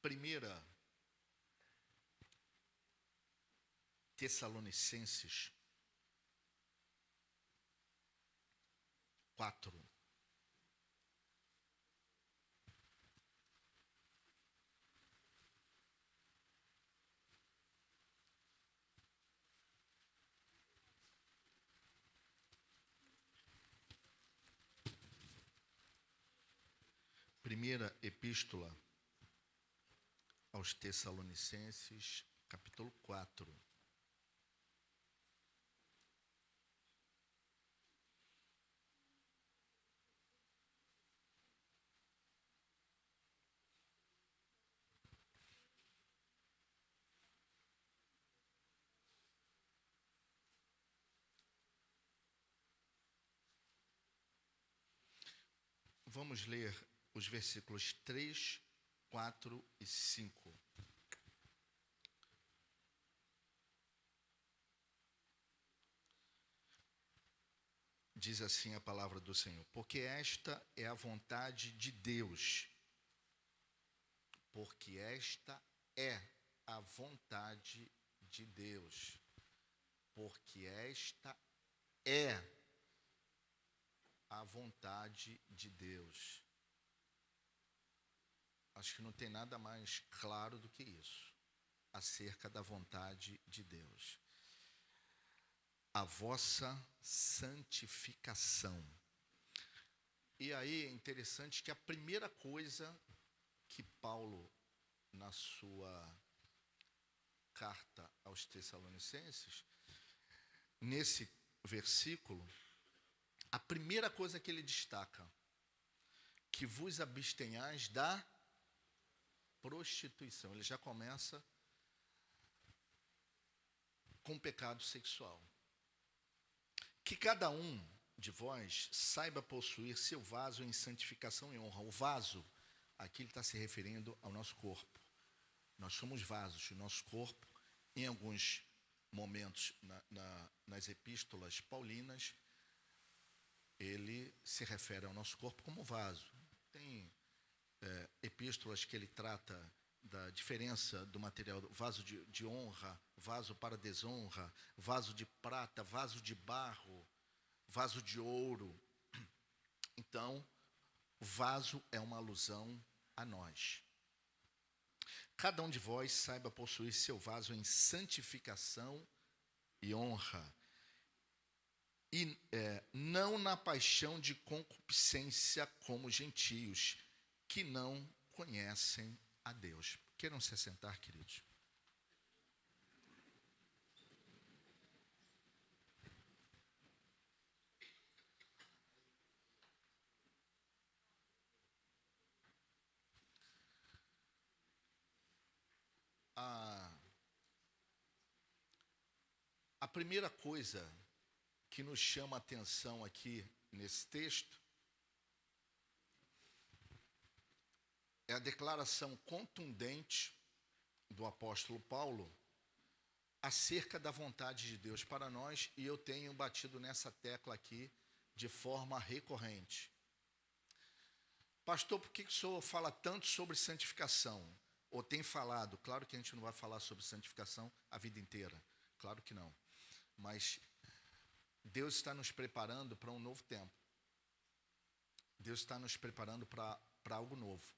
Primeira Tessalonicenses 4. Primeira Epístola aos Tessalonicenses, capítulo 4. Vamos ler os versículos 3, 4 e 5. Diz assim a palavra do Senhor: porque esta é a vontade de Deus. Porque esta é a vontade de Deus. Porque esta é a vontade de Deus. Acho que não tem nada mais claro do que isso, acerca da vontade de Deus. A vossa santificação. E aí é interessante que a primeira coisa que Paulo, na sua carta aos Tessalonicenses, nesse versículo, a primeira coisa que ele destaca, que vos abstenhais da prostituição. Ele já começa com o pecado sexual. Que cada um de vós saiba possuir seu vaso em santificação e honra. O vaso, aqui ele está se referindo ao nosso corpo. Nós somos vasos, o nosso corpo, em alguns momentos nas epístolas paulinas, ele se refere ao nosso corpo como vaso. Tem epístolas que ele trata da diferença do material, vaso de honra, vaso para desonra, vaso de prata, vaso de barro, vaso de ouro. Então, vaso é uma alusão a nós. Cada um de vós saiba possuir seu vaso em santificação e honra, e não na paixão de concupiscência como gentios, que não conhecem a Deus. Queiram se assentar, queridos. A primeira coisa que nos chama a atenção aqui nesse texto é a declaração contundente do apóstolo Paulo acerca da vontade de Deus para nós, e eu tenho batido nessa tecla aqui de forma recorrente. Pastor, por que o senhor fala tanto sobre santificação? Ou tem falado? Claro que a gente não vai falar sobre santificação a vida inteira, claro que não. Mas Deus está nos preparando para um novo tempo. Deus está nos preparando para algo novo.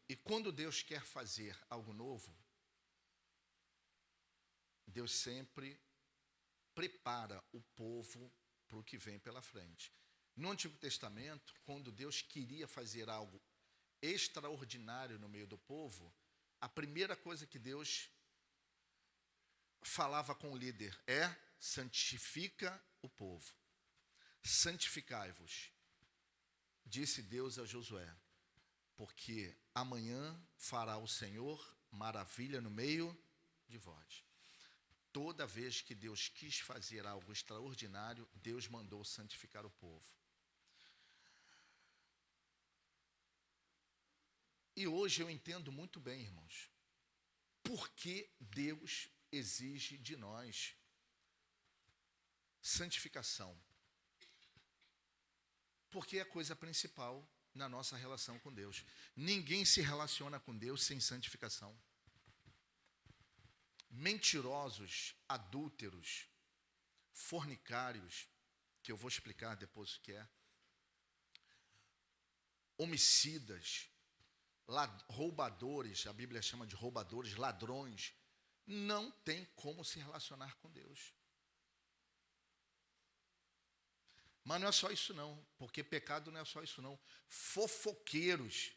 E quando Deus quer fazer algo novo, Deus sempre prepara o povo para o que vem pela frente. No Antigo Testamento, quando Deus queria fazer algo extraordinário no meio do povo, a primeira coisa que Deus falava com o líder é: santifica o povo. Santificai-vos, disse Deus a Josué, porque amanhã fará o Senhor maravilha no meio de vós. Toda vez que Deus quis fazer algo extraordinário, Deus mandou santificar o povo. E hoje eu entendo muito bem, irmãos, por que Deus exige de nós santificação. Porque é a coisa principal na nossa relação com Deus. Ninguém se relaciona com Deus sem santificação. Mentirosos, adúlteros, fornicários, que eu vou explicar depois o que é, homicidas, roubadores, a Bíblia chama de roubadores, ladrões, não tem como se relacionar com Deus. Mas não é só isso não, porque pecado não é só isso não. Fofoqueiros.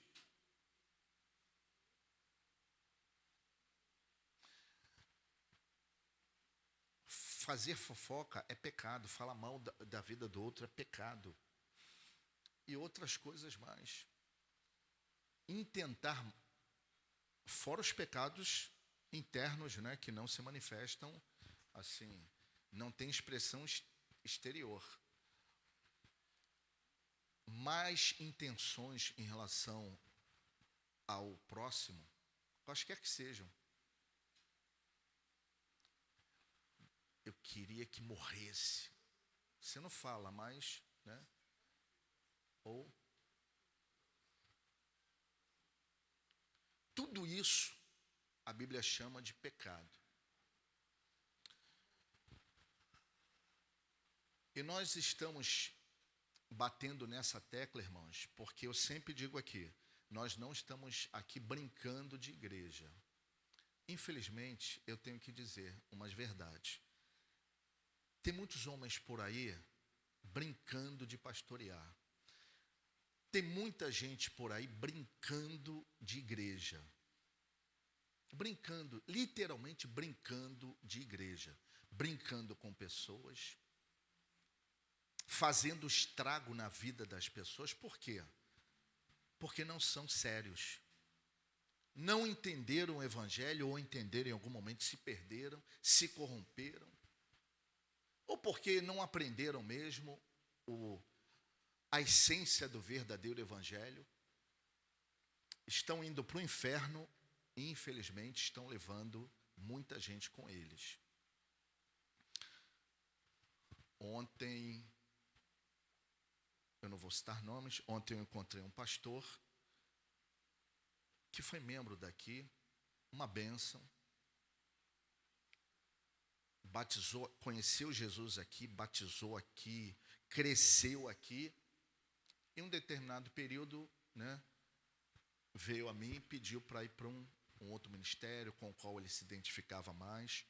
Fazer fofoca é pecado, falar mal da vida do outro é pecado. E outras coisas mais. Intentar, fora os pecados internos, né, que não se manifestam assim, não tem expressão exterior. Mais intenções em relação ao próximo, quaisquer que sejam. Eu queria que morresse. Você não fala, mas, né? Ou tudo isso a Bíblia chama de pecado. E nós estamos batendo nessa tecla, irmãos, porque eu sempre digo aqui, nós não estamos aqui brincando de igreja. Infelizmente, eu tenho que dizer umas verdades. Tem muitos homens por aí brincando de pastorear. Tem muita gente por aí brincando de igreja. Brincando, literalmente brincando de igreja. Brincando com pessoas. Fazendo estrago na vida das pessoas. Por quê? Porque não são sérios. Não entenderam o evangelho, ou entenderam em algum momento, se perderam, se corromperam. Ou porque não aprenderam mesmo a essência do verdadeiro evangelho. Estão indo para o inferno e, infelizmente, estão levando muita gente com eles. Ontem, eu não vou citar nomes, ontem eu encontrei um pastor que foi membro daqui, uma bênção, batizou, conheceu Jesus aqui, batizou aqui, cresceu aqui, em um determinado período, né, veio a mim e pediu para ir para um outro ministério com o qual ele se identificava mais.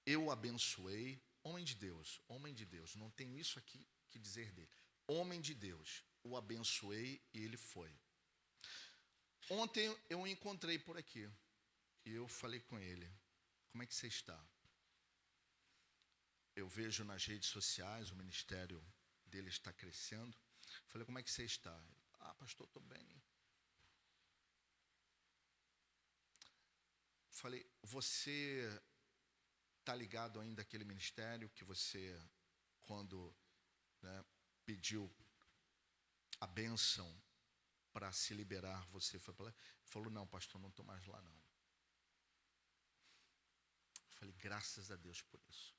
Eu o abençoei, homem de Deus, não tenho isso aqui que dizer dele. Homem de Deus, o abençoei e ele foi. Ontem eu o encontrei por aqui e eu falei com ele, como é que você está? Eu vejo nas redes sociais, o ministério dele está crescendo. Falei, como é que você está? Pastor, estou bem. Falei, você está ligado ainda àquele ministério que você, quando, né, pediu a bênção para se liberar, você foi para lá? Falou, não, pastor, não estou mais lá, não. Falei, graças a Deus por isso.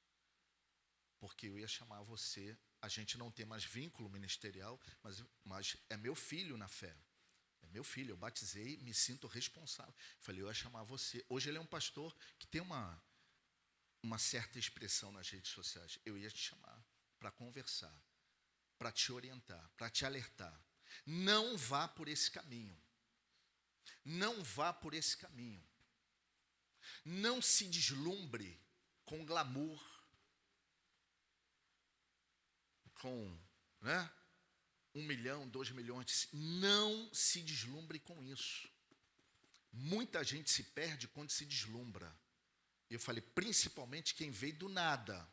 Porque eu ia chamar você, a gente não tem mais vínculo ministerial, mas é meu filho na fé. É meu filho, eu batizei, me sinto responsável. Falei, eu ia chamar você. Hoje ele é um pastor que tem uma certa expressão nas redes sociais. Eu ia te chamar para conversar, para te orientar, para te alertar. Não vá por esse caminho. Não vá por esse caminho. Não se deslumbre com glamour, com, né, 1 milhão, 2 milhões. Não se deslumbre com isso. Muita gente se perde quando se deslumbra. Eu falei, principalmente quem veio do nada.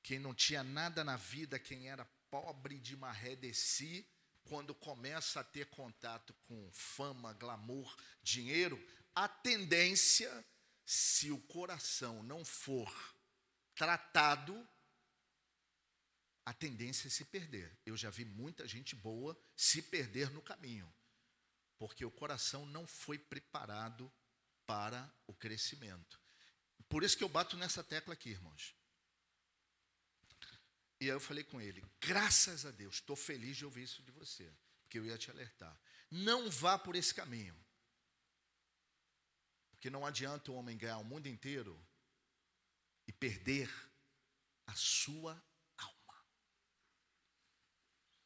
Quem não tinha nada na vida, quem era pobre de maré de si, quando começa a ter contato com fama, glamour, dinheiro, a tendência, se o coração não for tratado, a tendência é se perder. Eu já vi muita gente boa se perder no caminho, porque o coração não foi preparado para o crescimento. Por isso que eu bato nessa tecla aqui, irmãos. E aí eu falei com ele, graças a Deus, estou feliz de ouvir isso de você, porque eu ia te alertar. Não vá por esse caminho. Porque não adianta o homem ganhar o mundo inteiro e perder a sua alma.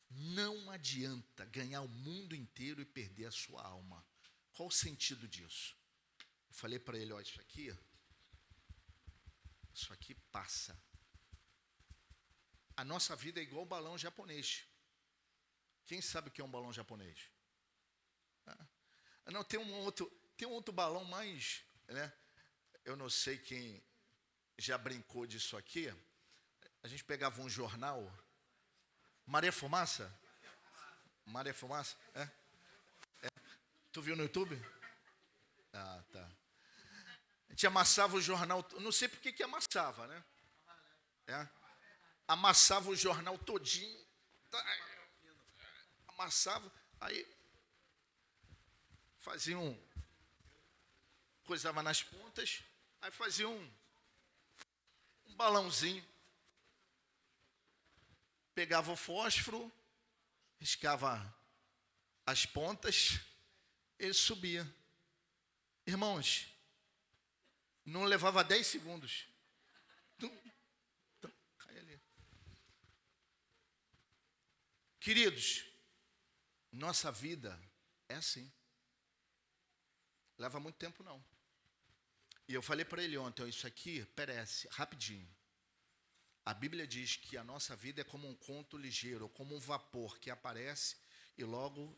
Não adianta ganhar o mundo inteiro e perder a sua alma. Qual o sentido disso? Eu falei para ele, ó, isso aqui passa. A nossa vida é igual o balão japonês. Quem sabe o que é um balão japonês? Não, tem um outro balão mais, né? Eu não sei quem já brincou disso aqui. A gente pegava um jornal, Maré Fumaça? Maré Fumaça? É? Tu viu no YouTube? Ah, tá. A gente amassava o jornal, não sei por que amassava, né? Amassava o jornal todinho, amassava, aí fazia coisava nas pontas, aí fazia um balãozinho, pegava o fósforo, riscava as pontas, ele subia. Irmãos, não levava 10 segundos. Cai ali. Queridos, nossa vida é assim. Leva muito tempo não. E eu falei para ele ontem, ó, isso aqui perece rapidinho. A Bíblia diz que a nossa vida é como um conto ligeiro, como um vapor que aparece e logo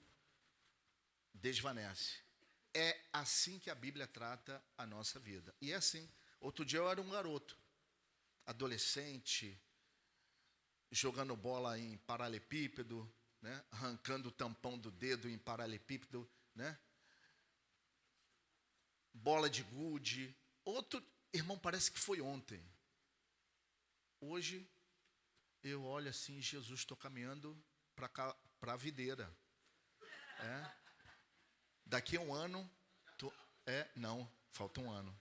desvanece. É assim que a Bíblia trata a nossa vida. E é assim. Outro dia eu era um garoto, adolescente, jogando bola em paralelepípedo, né? Arrancando o tampão do dedo em paralelepípedo, né? Bola de gude. Outro, irmão, parece que foi ontem. Hoje, eu olho assim, Jesus, estou caminhando para a videira. Daqui a um ano, não, falta um ano.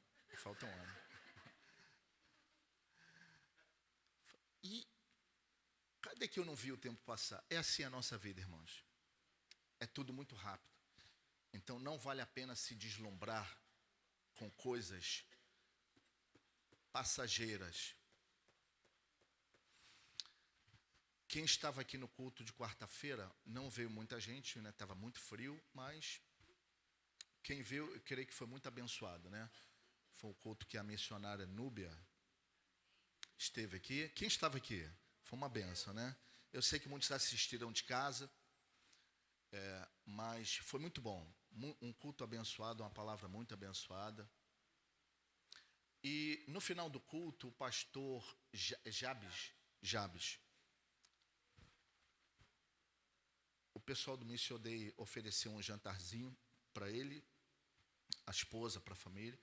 E cadê que eu não vi o tempo passar? É assim a nossa vida, irmãos. É tudo muito rápido. Então, não vale a pena se deslumbrar com coisas passageiras. Quem estava aqui no culto de quarta-feira, não veio muita gente, né? Estava muito frio, mas quem veio, eu creio que foi muito abençoado, né? Foi o culto que a missionária Núbia esteve aqui. Quem estava aqui? Foi uma benção, né? Eu sei que muitos assistiram de casa, mas foi muito bom. Um culto abençoado, uma palavra muito abençoada. E no final do culto, o pastor Jabes, o pessoal do Mission Day ofereceu um jantarzinho para ele, a esposa, para a família.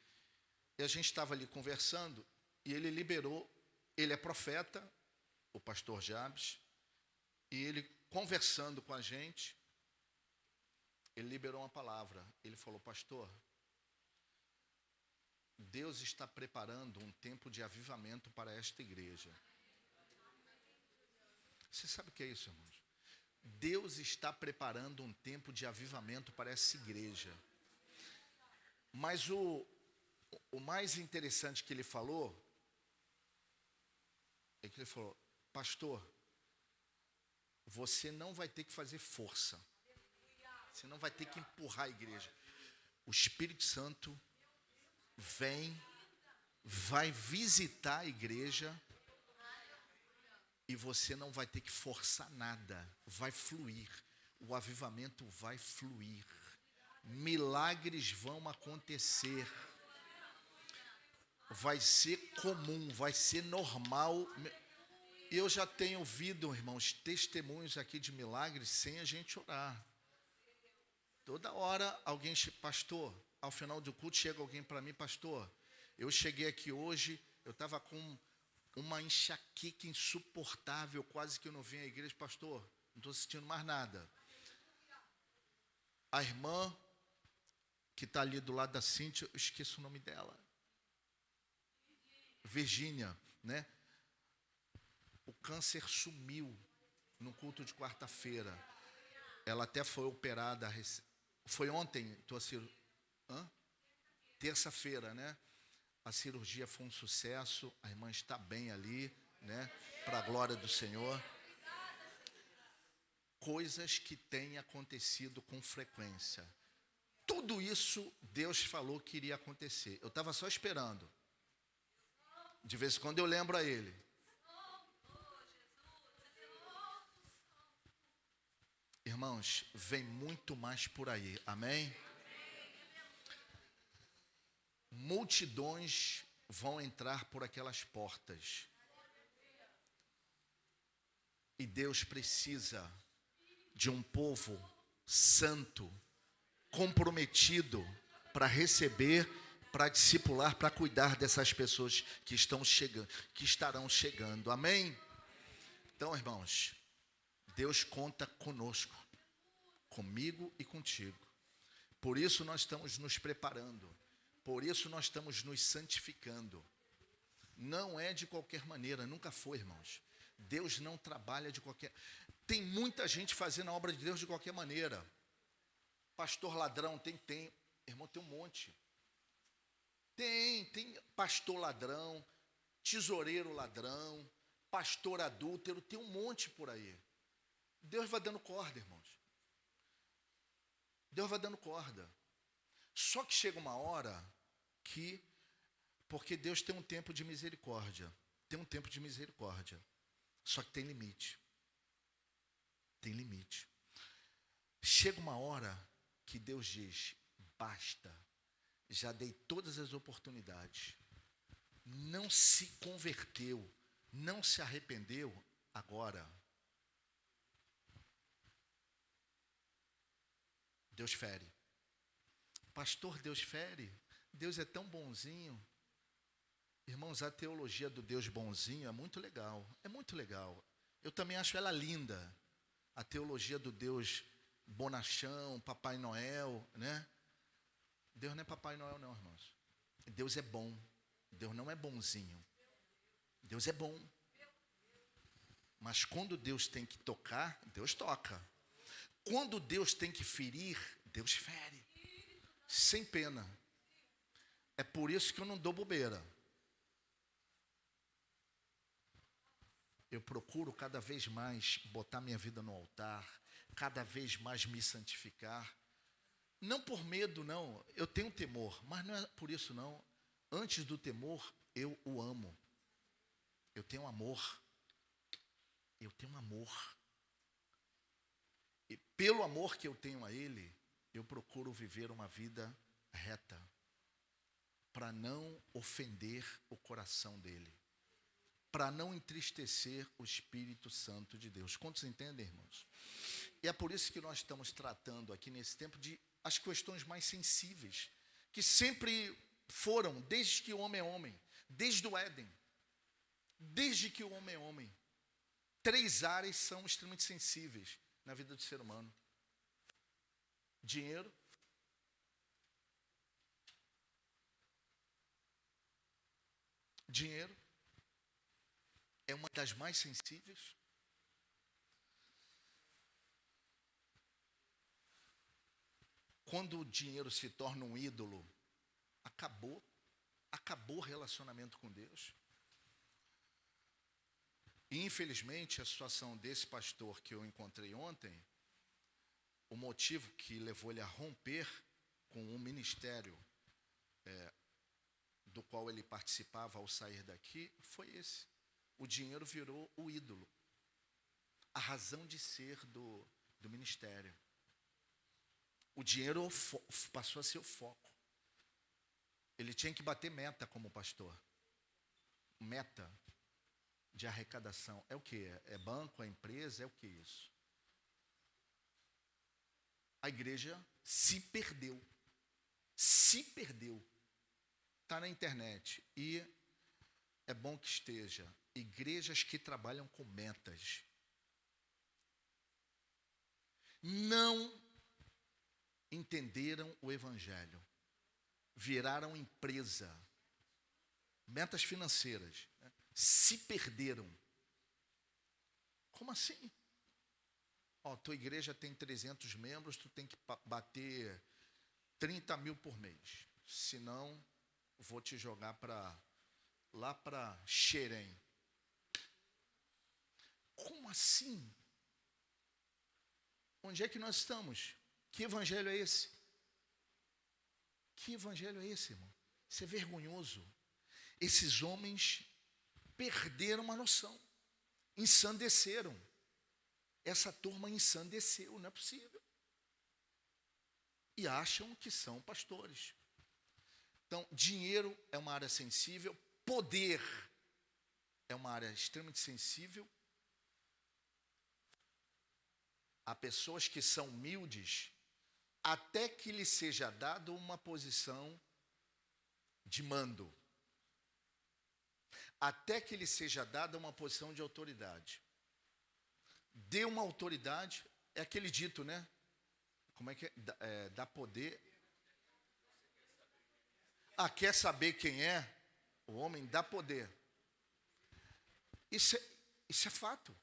E a gente estava ali conversando e ele liberou, ele é profeta, o pastor Jabes, e ele conversando com a gente, ele liberou uma palavra. Ele falou, pastor, Deus está preparando um tempo de avivamento para esta igreja. Você sabe o que é isso, irmãos? Deus está preparando um tempo de avivamento para essa igreja. Mas o mais interessante que ele falou, é que ele falou, pastor, você não vai ter que fazer força. Você não vai ter que empurrar a igreja. O Espírito Santo vai visitar a igreja e você não vai ter que forçar nada. Vai fluir. O avivamento vai fluir. Milagres vão acontecer. Vai ser comum, vai ser normal. Eu já tenho ouvido, irmãos, testemunhos aqui de milagres sem a gente orar. Toda hora alguém, pastor, ao final do culto chega alguém para mim, pastor, eu cheguei aqui hoje, eu estava com uma enxaqueca insuportável, quase que eu não vim à igreja, pastor, não estou sentindo mais nada. A irmã que está ali do lado da Cíntia, eu esqueço o nome dela. Virgínia, né? O câncer sumiu no culto de quarta-feira. Ela até foi operada. Foi ontem, tua cirurgia? Terça-feira, né? A cirurgia foi um sucesso. A irmã está bem ali, né? Para a glória do Senhor. Coisas que têm acontecido com frequência. Tudo isso Deus falou que iria acontecer. Eu estava só esperando. De vez em quando eu lembro a Ele. Irmãos, vem muito mais por aí. Amém? Multidões vão entrar por aquelas portas. E Deus precisa de um povo santo, comprometido para receber, para discipular, para cuidar dessas pessoas que estão chegando, que estarão chegando. Amém? Então, irmãos, Deus conta conosco, comigo e contigo. Por isso nós estamos nos preparando. Por isso nós estamos nos santificando. Não é de qualquer maneira, nunca foi, irmãos. Deus não trabalha de qualquer... Tem muita gente fazendo a obra de Deus de qualquer maneira. Pastor ladrão, tem. Irmão, tem um monte. Tem pastor ladrão, tesoureiro ladrão, pastor adúltero, tem um monte por aí. Deus vai dando corda, irmãos. Deus vai dando corda. Só que chega uma hora que, porque Deus tem um tempo de misericórdia. Tem um tempo de misericórdia. Só que tem limite. Tem limite. Chega uma hora que Deus diz, basta. Já dei todas as oportunidades. Não se converteu. Não se arrependeu. Agora. Deus fere. Pastor, Deus fere? Deus é tão bonzinho. Irmãos, a teologia do Deus bonzinho é muito legal. É muito legal. Eu também acho ela linda. A teologia do Deus bonachão, Papai Noel, né? Deus não é Papai Noel não, irmãos. Deus é bom. Deus não é bonzinho. Deus é bom. Mas quando Deus tem que tocar, Deus toca. Quando Deus tem que ferir, Deus fere. Sem pena. É por isso que eu não dou bobeira. Eu procuro cada vez mais botar minha vida no altar, cada vez mais me santificar. Não por medo, não. Eu tenho temor, mas não é por isso, não. Antes do temor, eu o amo. Eu tenho amor. Eu tenho amor. E pelo amor que eu tenho a Ele, eu procuro viver uma vida reta, para não ofender o coração dEle, para não entristecer o Espírito Santo de Deus. Quantos entendem, irmãos? E é por isso que nós estamos tratando aqui nesse tempo de as questões mais sensíveis, que sempre foram, desde que o homem é homem, desde o Éden, desde que o homem é homem. 3 áreas são extremamente sensíveis na vida do ser humano. Dinheiro, é uma das mais sensíveis. Quando o dinheiro se torna um ídolo, acabou o relacionamento com Deus. E, infelizmente, a situação desse pastor que eu encontrei ontem, o motivo que levou ele a romper com o ministério do qual ele participava ao sair daqui, foi esse. O dinheiro virou o ídolo, a razão de ser do ministério. O dinheiro passou a ser o foco. Ele tinha que bater meta como pastor. Meta de arrecadação. É o que? É banco, é empresa, é o que isso? A igreja se perdeu. Se perdeu. Está na internet. E é bom que esteja. Igrejas que trabalham com metas. Não entenderam o evangelho. Viraram empresa. Metas financeiras. Se perderam. Como assim? Ó, tua igreja tem 300 membros, tu tem que bater 30 mil por mês. Senão, vou te jogar lá para Xerém. Como assim? Onde é que nós estamos? Que evangelho é esse? Que evangelho é esse, irmão? Isso é vergonhoso. Esses homens perderam a noção. Ensandeceram. Essa turma ensandeceu, não é possível. E acham que são pastores. Então, dinheiro é uma área sensível, poder é uma área extremamente sensível. Há pessoas que são humildes até que lhe seja dado uma posição de mando. Até que lhe seja dada uma posição de autoridade. Dê uma autoridade, é aquele dito, né? Como é que é? Dá poder. Ah, quer saber quem é? O homem dá poder. Isso é fato.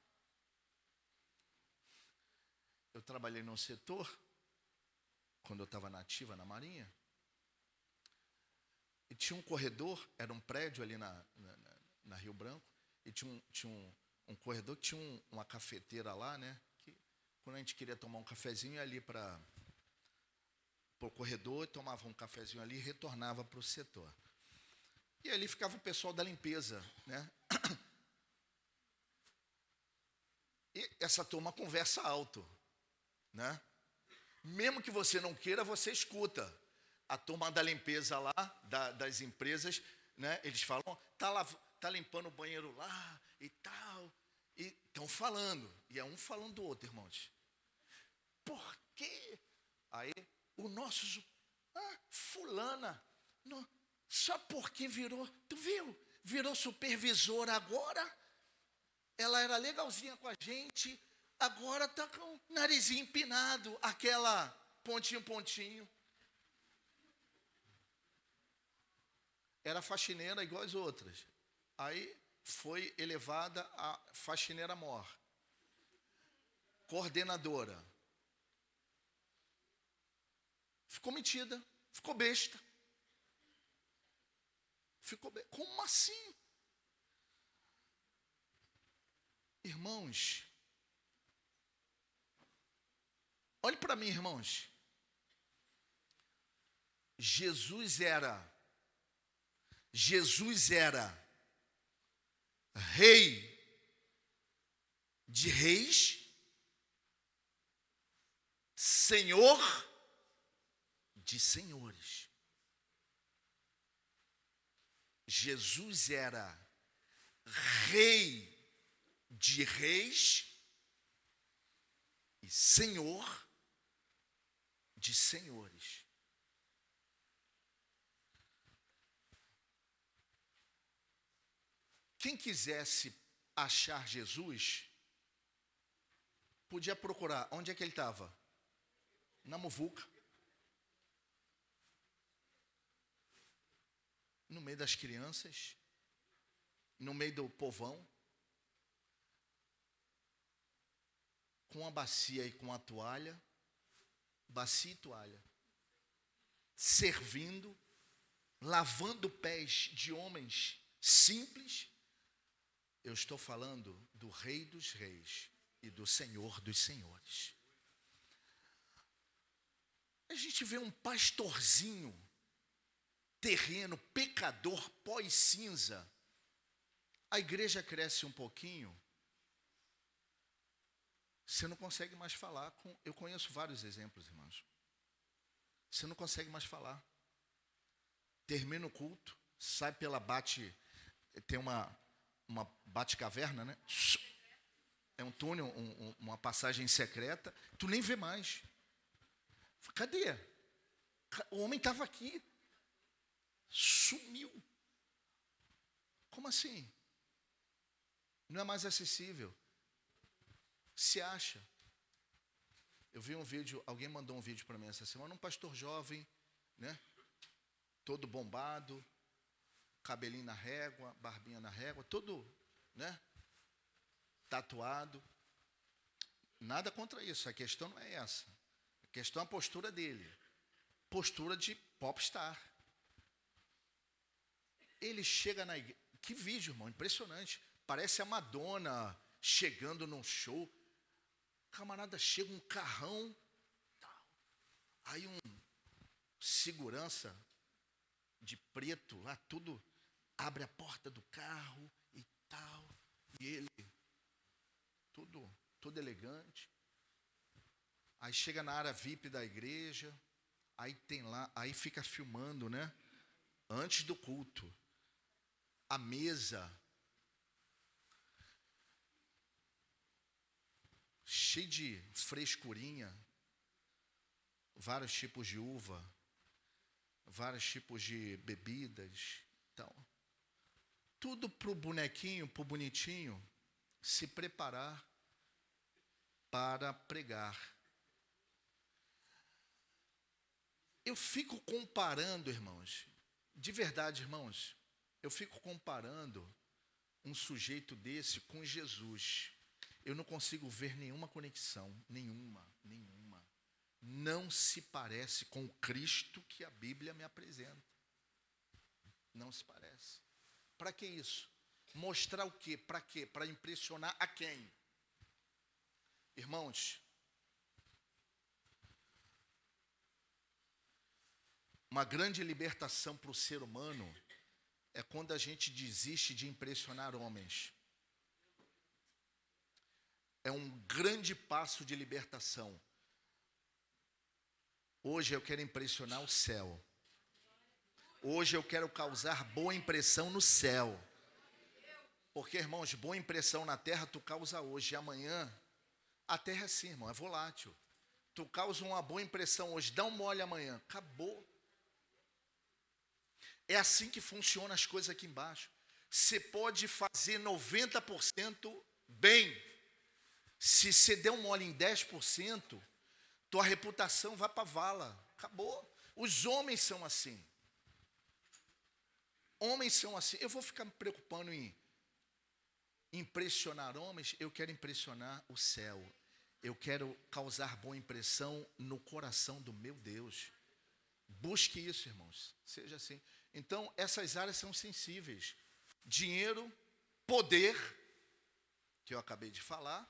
Eu trabalhei num setor, quando eu estava na ativa, na Marinha, e tinha um corredor, era um prédio ali na Rio Branco, e tinha um corredor que tinha uma cafeteira lá, né? Que quando a gente queria tomar um cafezinho, ia ali para o corredor, tomava um cafezinho ali e retornava para o setor. E ali ficava o pessoal da limpeza, né? E essa turma conversa alto, né? Mesmo que você não queira, você escuta. A turma da limpeza lá, das empresas, né? Eles falam, tá limpando o banheiro lá e tal. E estão falando. E é um falando do outro, irmãos. Por quê? Aí, o nosso... fulana. Só porque tu viu? Virou supervisor agora. Ela era legalzinha com a gente. Agora está com o narizinho empinado. Aquela pontinho. Era faxineira igual as outras. Aí foi elevada a faxineira mor. Coordenadora. Ficou metida. Ficou besta. Como assim? Irmãos, olhe para mim, irmãos. Jesus era rei de reis, senhor de senhores. Jesus era rei de reis e senhor de senhores. Quem quisesse achar Jesus, podia procurar. Onde é que ele estava? Na muvuca. No meio das crianças. No meio do povão. Com a bacia e com a toalha. Bacia e toalha. Servindo. Lavando pés de homens simples. Eu estou falando do Rei dos Reis e do Senhor dos Senhores. A gente vê um pastorzinho terreno, pecador, pó e cinza. A igreja cresce um pouquinho, você não consegue mais falar com... Eu conheço vários exemplos, irmãos. Você não consegue mais falar. Termina o culto, sai pela tem uma bate-caverna, né? É um túnel, uma passagem secreta. Tu nem vê mais. Cadê? O homem estava aqui. Sumiu. Como assim? Não é mais acessível. Se acha. Eu vi um vídeo, alguém mandou um vídeo para mim essa semana, um pastor jovem, né? Todo bombado, cabelinho na régua, barbinha na régua, todo, né? Tatuado. Nada contra isso, a questão não é essa. A questão é a postura dele. Postura de popstar. Ele chega na igreja. Que vídeo, irmão, impressionante. Parece a Madonna chegando num show. Camarada, chega um carrão. Aí um segurança de preto lá, tudo, abre a porta do carro e tal. E ele, tudo elegante. Aí chega na área VIP da igreja. Aí tem lá, aí fica filmando, né? Antes do culto. A mesa cheia de frescurinha, vários tipos de uva, vários tipos de bebidas, então, tudo para o bonequinho, para o bonitinho, se preparar para pregar. Eu fico comparando, irmãos, de verdade, irmãos, eu fico comparando um sujeito desse com Jesus. Eu não consigo ver nenhuma conexão, nenhuma. Não se parece com o Cristo que a Bíblia me apresenta. Não se parece. Para que isso? Mostrar o quê? Para quê? Para impressionar a quem? Irmãos, uma grande libertação para o ser humano é quando a gente desiste de impressionar homens. É um grande passo de libertação. Hoje eu quero impressionar o céu. Hoje eu quero causar boa impressão no céu. Porque, irmãos, boa impressão na terra tu causa hoje. E amanhã, a terra é assim, irmão, é volátil. Tu causa uma boa impressão hoje, dá um mole amanhã. Acabou. É assim que funcionam as coisas aqui embaixo. Você pode fazer 90% bem. Se você der um mole em 10%, tua reputação vai para a vala. Acabou. Os homens são assim. Homens são assim. Eu vou ficar me preocupando em impressionar homens. Eu quero impressionar o céu. Eu quero causar boa impressão no coração do meu Deus. Busque isso, irmãos. Seja assim. Então, essas áreas são sensíveis. Dinheiro, poder, que eu acabei de falar.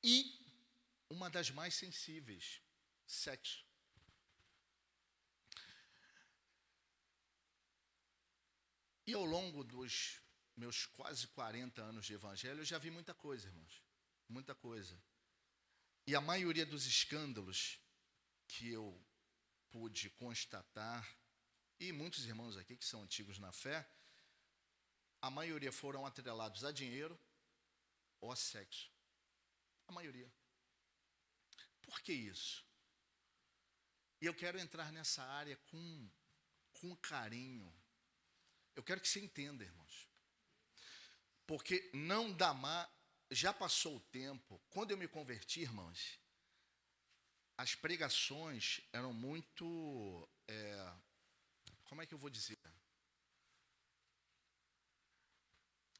E uma das mais sensíveis, sexo. E ao longo dos meus quase 40 anos de evangelho, eu já vi muita coisa, irmãos. Muita coisa. E a maioria dos escândalos que eu pude constatar, e muitos irmãos aqui que são antigos na fé, a maioria foram atrelados a dinheiro ou a sexo. A maioria. Por que isso? E eu quero entrar nessa área com carinho. Eu quero que você entenda, irmãos. Porque não dá mais. Já passou o tempo. Quando eu me converti, irmãos, as pregações eram muito. Como é que eu vou dizer?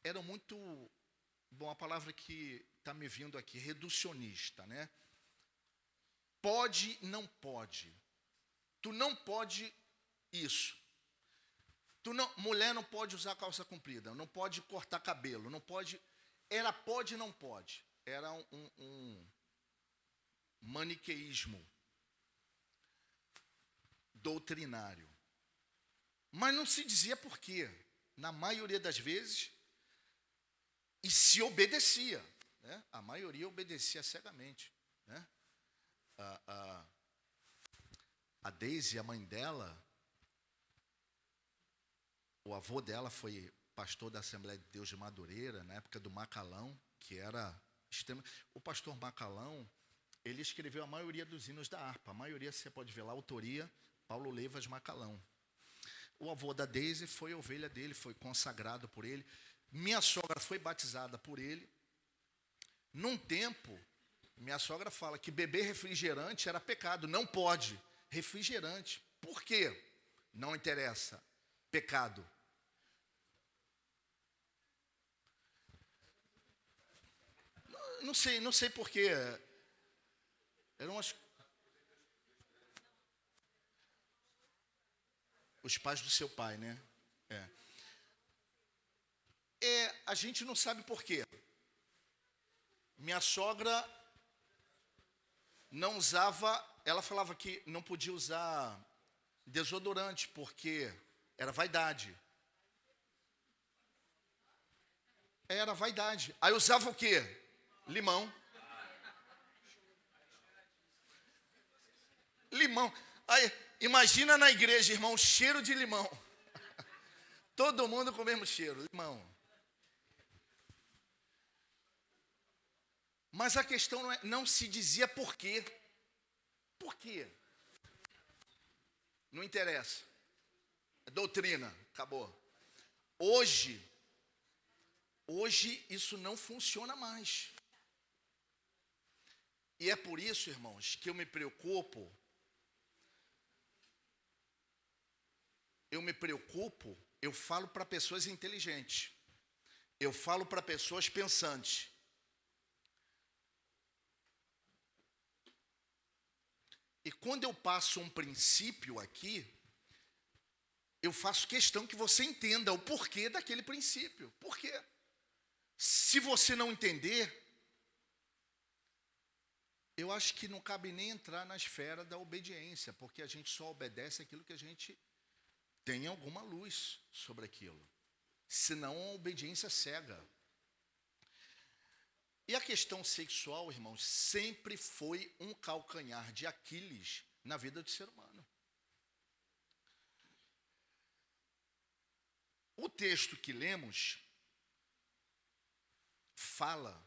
Eram muito. Bom, a palavra que está me vindo aqui, reducionista, né? Pode, não pode. Tu não pode isso. Mulher não pode usar calça comprida, não pode cortar cabelo, não pode. Era pode, não pode. Era um maniqueísmo doutrinário. Mas não se dizia por quê. Na maioria das vezes, e se obedecia. Né? A maioria obedecia cegamente. Né? A Deise, a mãe dela, o avô dela foi pastor da Assembleia de Deus de Madureira, na época do Macalão, que era extremo. O pastor Macalão, ele escreveu a maioria dos hinos da harpa. A maioria, você pode ver lá, a autoria, Paulo Levas Macalão. O avô da Deise foi ovelha dele, foi consagrado por ele. Minha sogra foi batizada por ele. Num tempo, minha sogra fala que beber refrigerante era pecado. Não pode. Refrigerante. Por quê? Não interessa. Pecado. não sei porquê. Eram os pais do seu pai, né? A gente não sabe por quê. Minha sogra não usava, ela falava que não podia usar desodorante porque era vaidade. Era vaidade. Aí usava o quê? Limão. Limão. Aí, imagina na igreja, irmão, cheiro de limão. Todo mundo com o mesmo cheiro, limão. Mas a questão não se dizia por quê. Por quê? Não interessa. É doutrina, acabou. Hoje isso não funciona mais. E é por isso, irmãos, que eu me preocupo, eu falo para pessoas inteligentes. Eu falo para pessoas pensantes. E quando eu passo um princípio aqui, eu faço questão que você entenda o porquê daquele princípio. Por quê? Se você não entender, eu acho que não cabe nem entrar na esfera da obediência, porque a gente só obedece aquilo que a gente tem alguma luz sobre aquilo. Senão a obediência cega. E a questão sexual, irmãos, sempre foi um calcanhar de Aquiles na vida do ser humano. O texto que lemos fala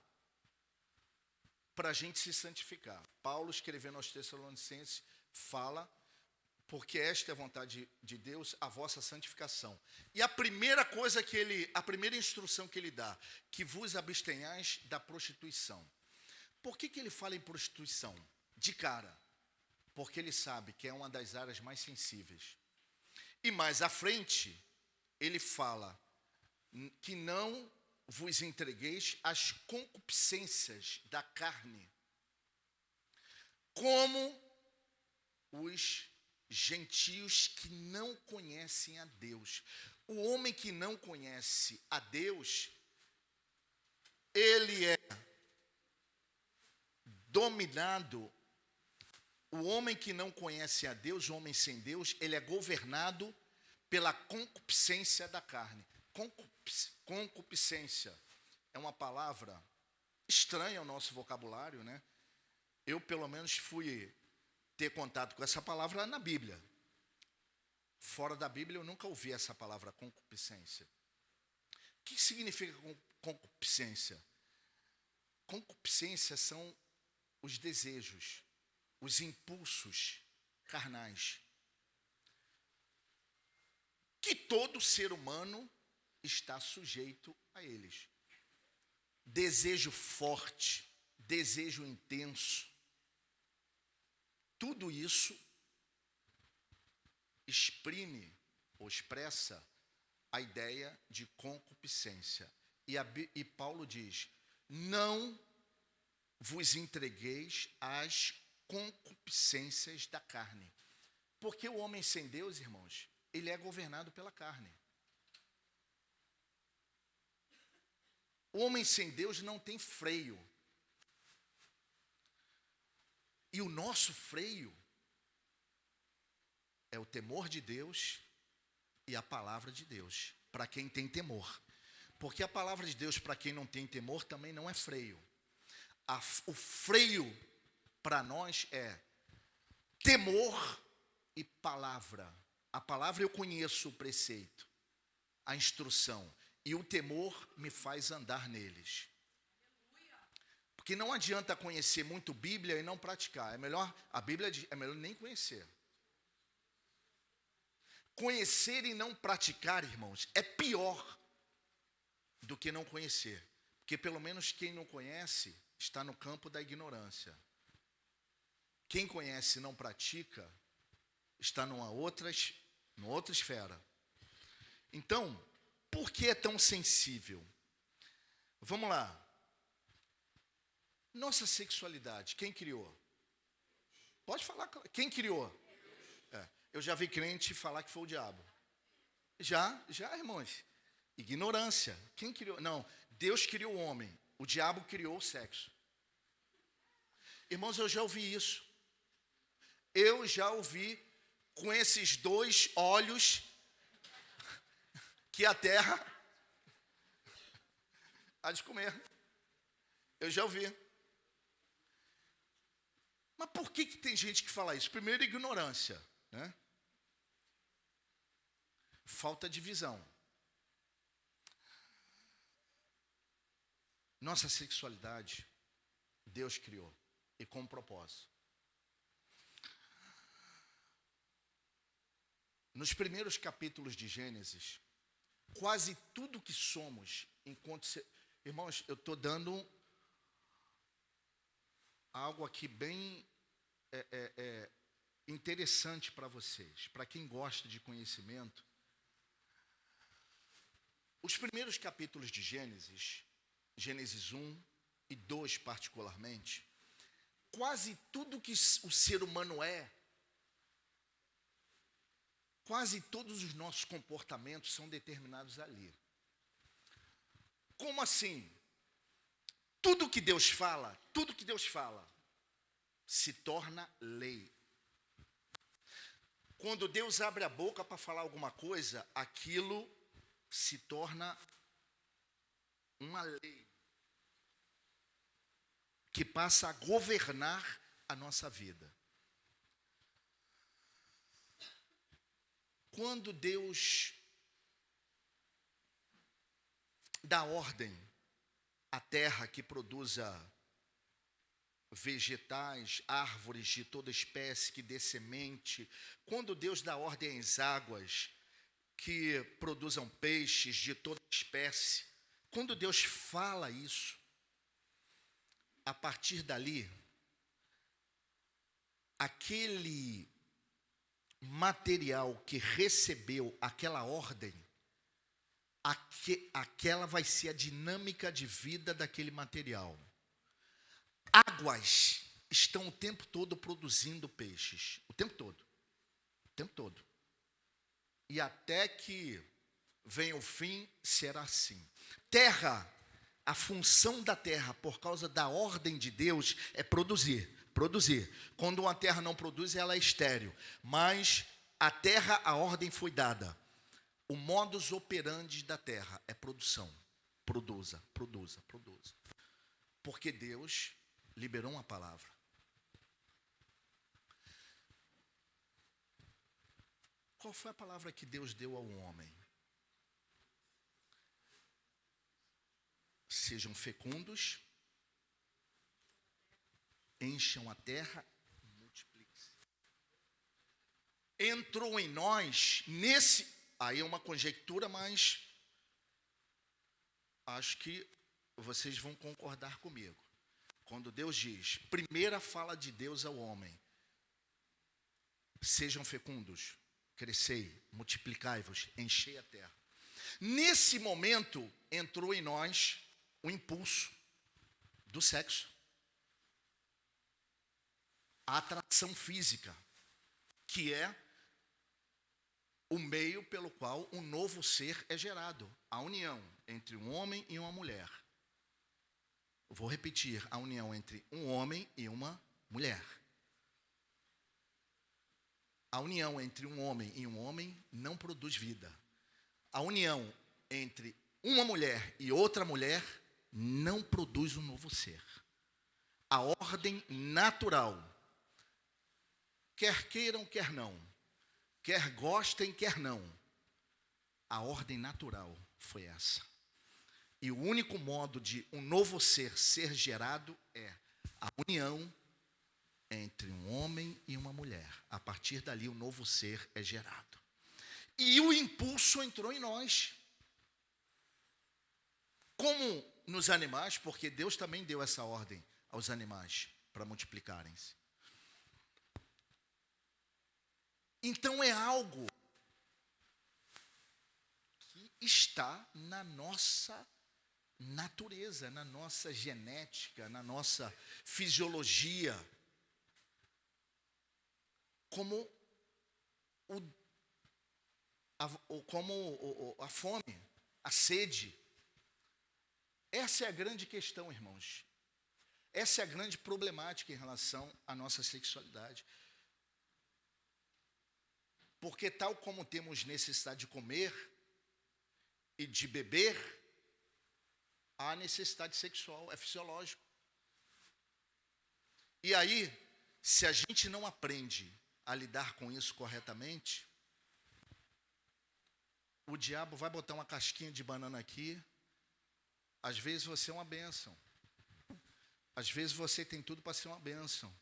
para a gente se santificar. Paulo, escrevendo aos Tessalonicenses, fala, porque esta é a vontade de Deus, a vossa santificação. E a primeira coisa a primeira instrução que ele dá, que vos abstenhais da prostituição. Por que ele fala em prostituição? De cara, porque ele sabe que é uma das áreas mais sensíveis. E mais à frente, ele fala que não vos entregueis às concupiscências da carne, como os gentios que não conhecem a Deus. O homem que não conhece a Deus, ele é dominado. O homem que não conhece a Deus, o homem sem Deus, ele é governado pela concupiscência da carne. Concupiscência é uma palavra estranha ao nosso vocabulário, né? Eu, pelo menos, fui ter contato com essa palavra na Bíblia. Fora da Bíblia, eu nunca ouvi essa palavra concupiscência. O que significa concupiscência? Concupiscência são os desejos, os impulsos carnais, que todo ser humano está sujeito a eles. Desejo forte, desejo intenso, tudo isso exprime ou expressa a ideia de concupiscência. E Paulo diz: não vos entregueis às concupiscências da carne. Porque o homem sem Deus, irmãos, ele é governado pela carne. O homem sem Deus não tem freio. E o nosso freio é o temor de Deus e a palavra de Deus, para quem tem temor. Porque a palavra de Deus, para quem não tem temor, também não é freio. O freio para nós é temor e palavra. A palavra eu conheço o preceito, a instrução, e o temor me faz andar neles. Porque não adianta conhecer muito Bíblia e não praticar. É melhor, a Bíblia diz, é melhor nem conhecer. Conhecer e não praticar, irmãos, é pior do que não conhecer. Porque pelo menos quem não conhece está no campo da ignorância. Quem conhece e não pratica está numa outra esfera. Então, por que é tão sensível? Vamos lá. Nossa sexualidade, quem criou? Pode falar, quem criou? Eu já vi crente falar que foi o diabo. Já, irmãos. Ignorância. Quem criou? Não, Deus criou o homem. O diabo criou o sexo. Irmãos, eu já ouvi isso. Eu já ouvi com esses dois olhos que a terra há de comer. Eu já ouvi. Mas por que tem gente que fala isso? Primeiro, ignorância, né? Falta de visão. Nossa sexualidade, Deus criou, e com um propósito. Nos primeiros capítulos de Gênesis, quase tudo que somos, irmãos, eu estou dando algo aqui bem interessante para vocês, para quem gosta de conhecimento. Os primeiros capítulos de Gênesis, Gênesis 1 e 2 particularmente, quase tudo que o ser humano quase todos os nossos comportamentos são determinados ali. Como assim? Tudo que Deus fala, se torna lei. Quando Deus abre a boca para falar alguma coisa, aquilo se torna uma lei que passa a governar a nossa vida. Quando Deus dá ordem à terra que produza vegetais, árvores de toda espécie, que dê semente, quando Deus dá ordem às águas que produzam peixes de toda espécie, quando Deus fala isso, a partir dali, aquele material que recebeu aquela ordem, aquela vai ser a dinâmica de vida daquele material. Águas estão o tempo todo produzindo peixes, o tempo todo. E até que venha o fim, será assim. Terra, a função da terra, por causa da ordem de Deus, é produzir. Quando uma terra não produz, ela é estéril. Mas a terra, a ordem foi dada. O modus operandi da terra é produção. Produza. Porque Deus liberou uma palavra. Qual foi a palavra que Deus deu ao homem? Sejam fecundos, encham a terra e multipliquem-se. Entrou em nós, aí é uma conjectura, mas acho que vocês vão concordar comigo. Quando Deus diz, primeira fala de Deus ao homem, sejam fecundos, crescei, multiplicai-vos, enchei a terra. Nesse momento, entrou em nós o impulso do sexo. A atração física, que é o meio pelo qual um novo ser é gerado. A união entre um homem e uma mulher. Vou repetir, a união entre um homem e uma mulher. A união entre um homem e um homem não produz vida. A união entre uma mulher e outra mulher não produz um novo ser. A ordem natural, quer queiram, quer não, quer gostem, quer não, a ordem natural foi essa. E o único modo de um novo ser gerado é a união entre um homem e uma mulher. A partir dali, o novo ser é gerado. E o impulso entrou em nós. Como nos animais, porque Deus também deu essa ordem aos animais para multiplicarem-se. Então é algo que está na nossa natureza, na nossa genética, na nossa fisiologia, como a fome, a sede. Essa é a grande questão, irmãos. Essa é a grande problemática em relação à nossa sexualidade. Porque tal como temos necessidade de comer e de beber, há necessidade sexual, é fisiológico. E aí, se a gente não aprende a lidar com isso corretamente, o diabo vai botar uma casquinha de banana aqui. Às vezes você é uma bênção. Às vezes você tem tudo para ser uma bênção.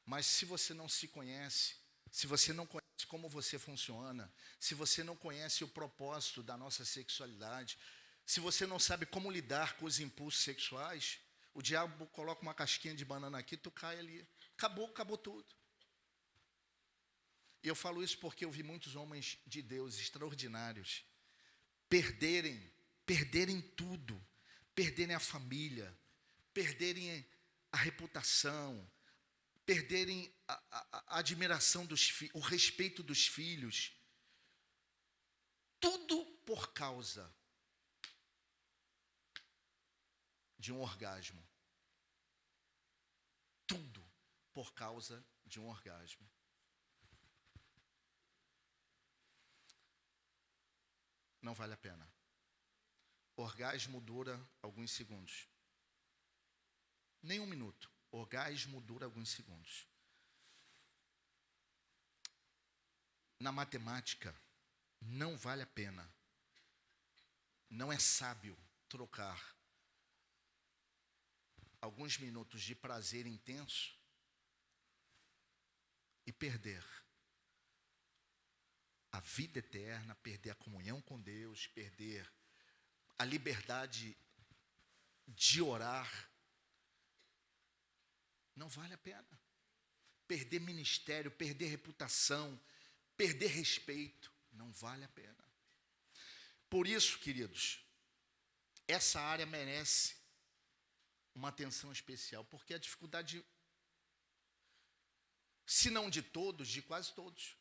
Mas se você não se conhece, se você não conhece como você funciona, se você não conhece o propósito da nossa sexualidade, se você não sabe como lidar com os impulsos sexuais, o diabo coloca uma casquinha de banana aqui, tu cai ali. Acabou tudo. E eu falo isso porque eu vi muitos homens de Deus extraordinários perderem tudo, perderem a família, perderem a reputação, perderem a admiração dos filhos, o respeito dos filhos. Tudo por causa de um orgasmo. Tudo por causa de um orgasmo. Não vale a pena. Orgasmo dura alguns segundos. Nem um minuto. Orgasmo dura alguns segundos. Na matemática, não vale a pena. Não é sábio trocar alguns minutos de prazer intenso e perder a vida eterna, perder a comunhão com Deus, perder a liberdade de orar. Não vale a pena. Perder ministério, perder reputação, perder respeito, não vale a pena. Por isso, queridos, essa área merece uma atenção especial, porque a dificuldade, se não de todos, de quase todos.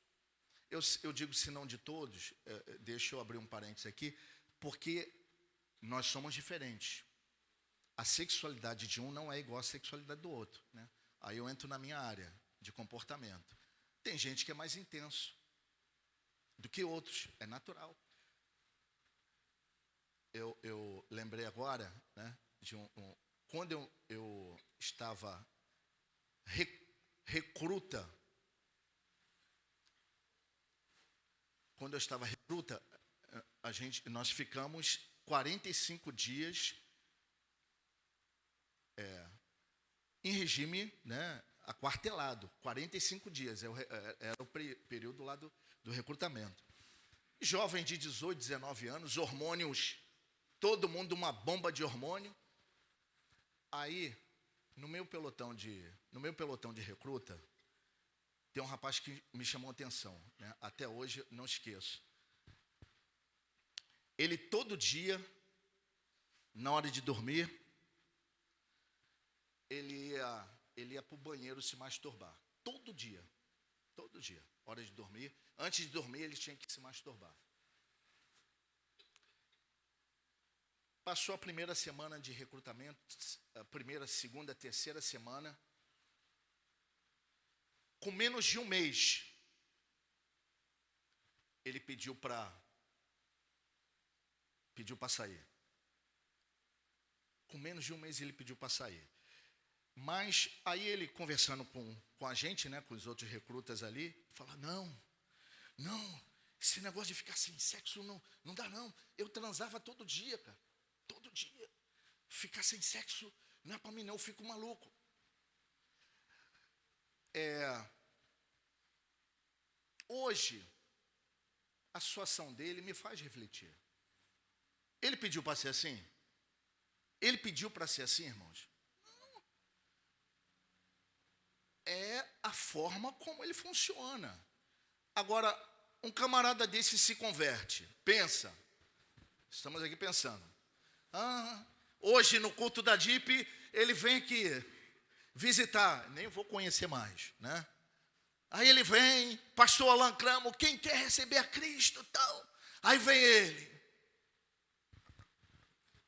Eu digo se não de todos, deixa eu abrir um parênteses aqui, porque nós somos diferentes. A sexualidade de um não é igual à sexualidade do outro, né? Aí eu entro na minha área de comportamento. Tem gente que é mais intenso do que outros, é natural. Eu lembrei agora, né, de quando eu estava recruta. Quando eu estava recruta, nós ficamos 45 dias em regime, né, aquartelado. 45 dias, era o período lá do recrutamento. Jovem de 18, 19 anos, hormônios, todo mundo uma bomba de hormônio. Aí, no meu pelotão de recruta, tem um rapaz que me chamou a atenção, né? Até hoje não esqueço. Ele todo dia, na hora de dormir, ele ia para o banheiro se masturbar. Todo dia, hora de dormir. Antes de dormir, ele tinha que se masturbar. Passou a primeira semana de recrutamento, a primeira, segunda, terceira semana. Com menos de um mês, ele pediu para sair. Com menos de um mês ele pediu para sair. Mas aí ele conversando com a gente, né, com os outros recrutas ali, fala, não, esse negócio de ficar sem sexo não dá não. Eu transava todo dia, cara, todo dia. Ficar sem sexo não é para mim não, eu fico maluco. Hoje, a situação dele me faz refletir. Ele pediu para ser assim? Ele pediu para ser assim, irmãos? Não. É a forma como ele funciona. Agora, um camarada desse se converte. Pensa. Estamos aqui pensando. Hoje, no culto da DIP, ele vem aqui visitar. Nem vou conhecer mais, né? Aí ele vem, pastor Alan Cramo, quem quer receber a Cristo, tal. Aí vem ele.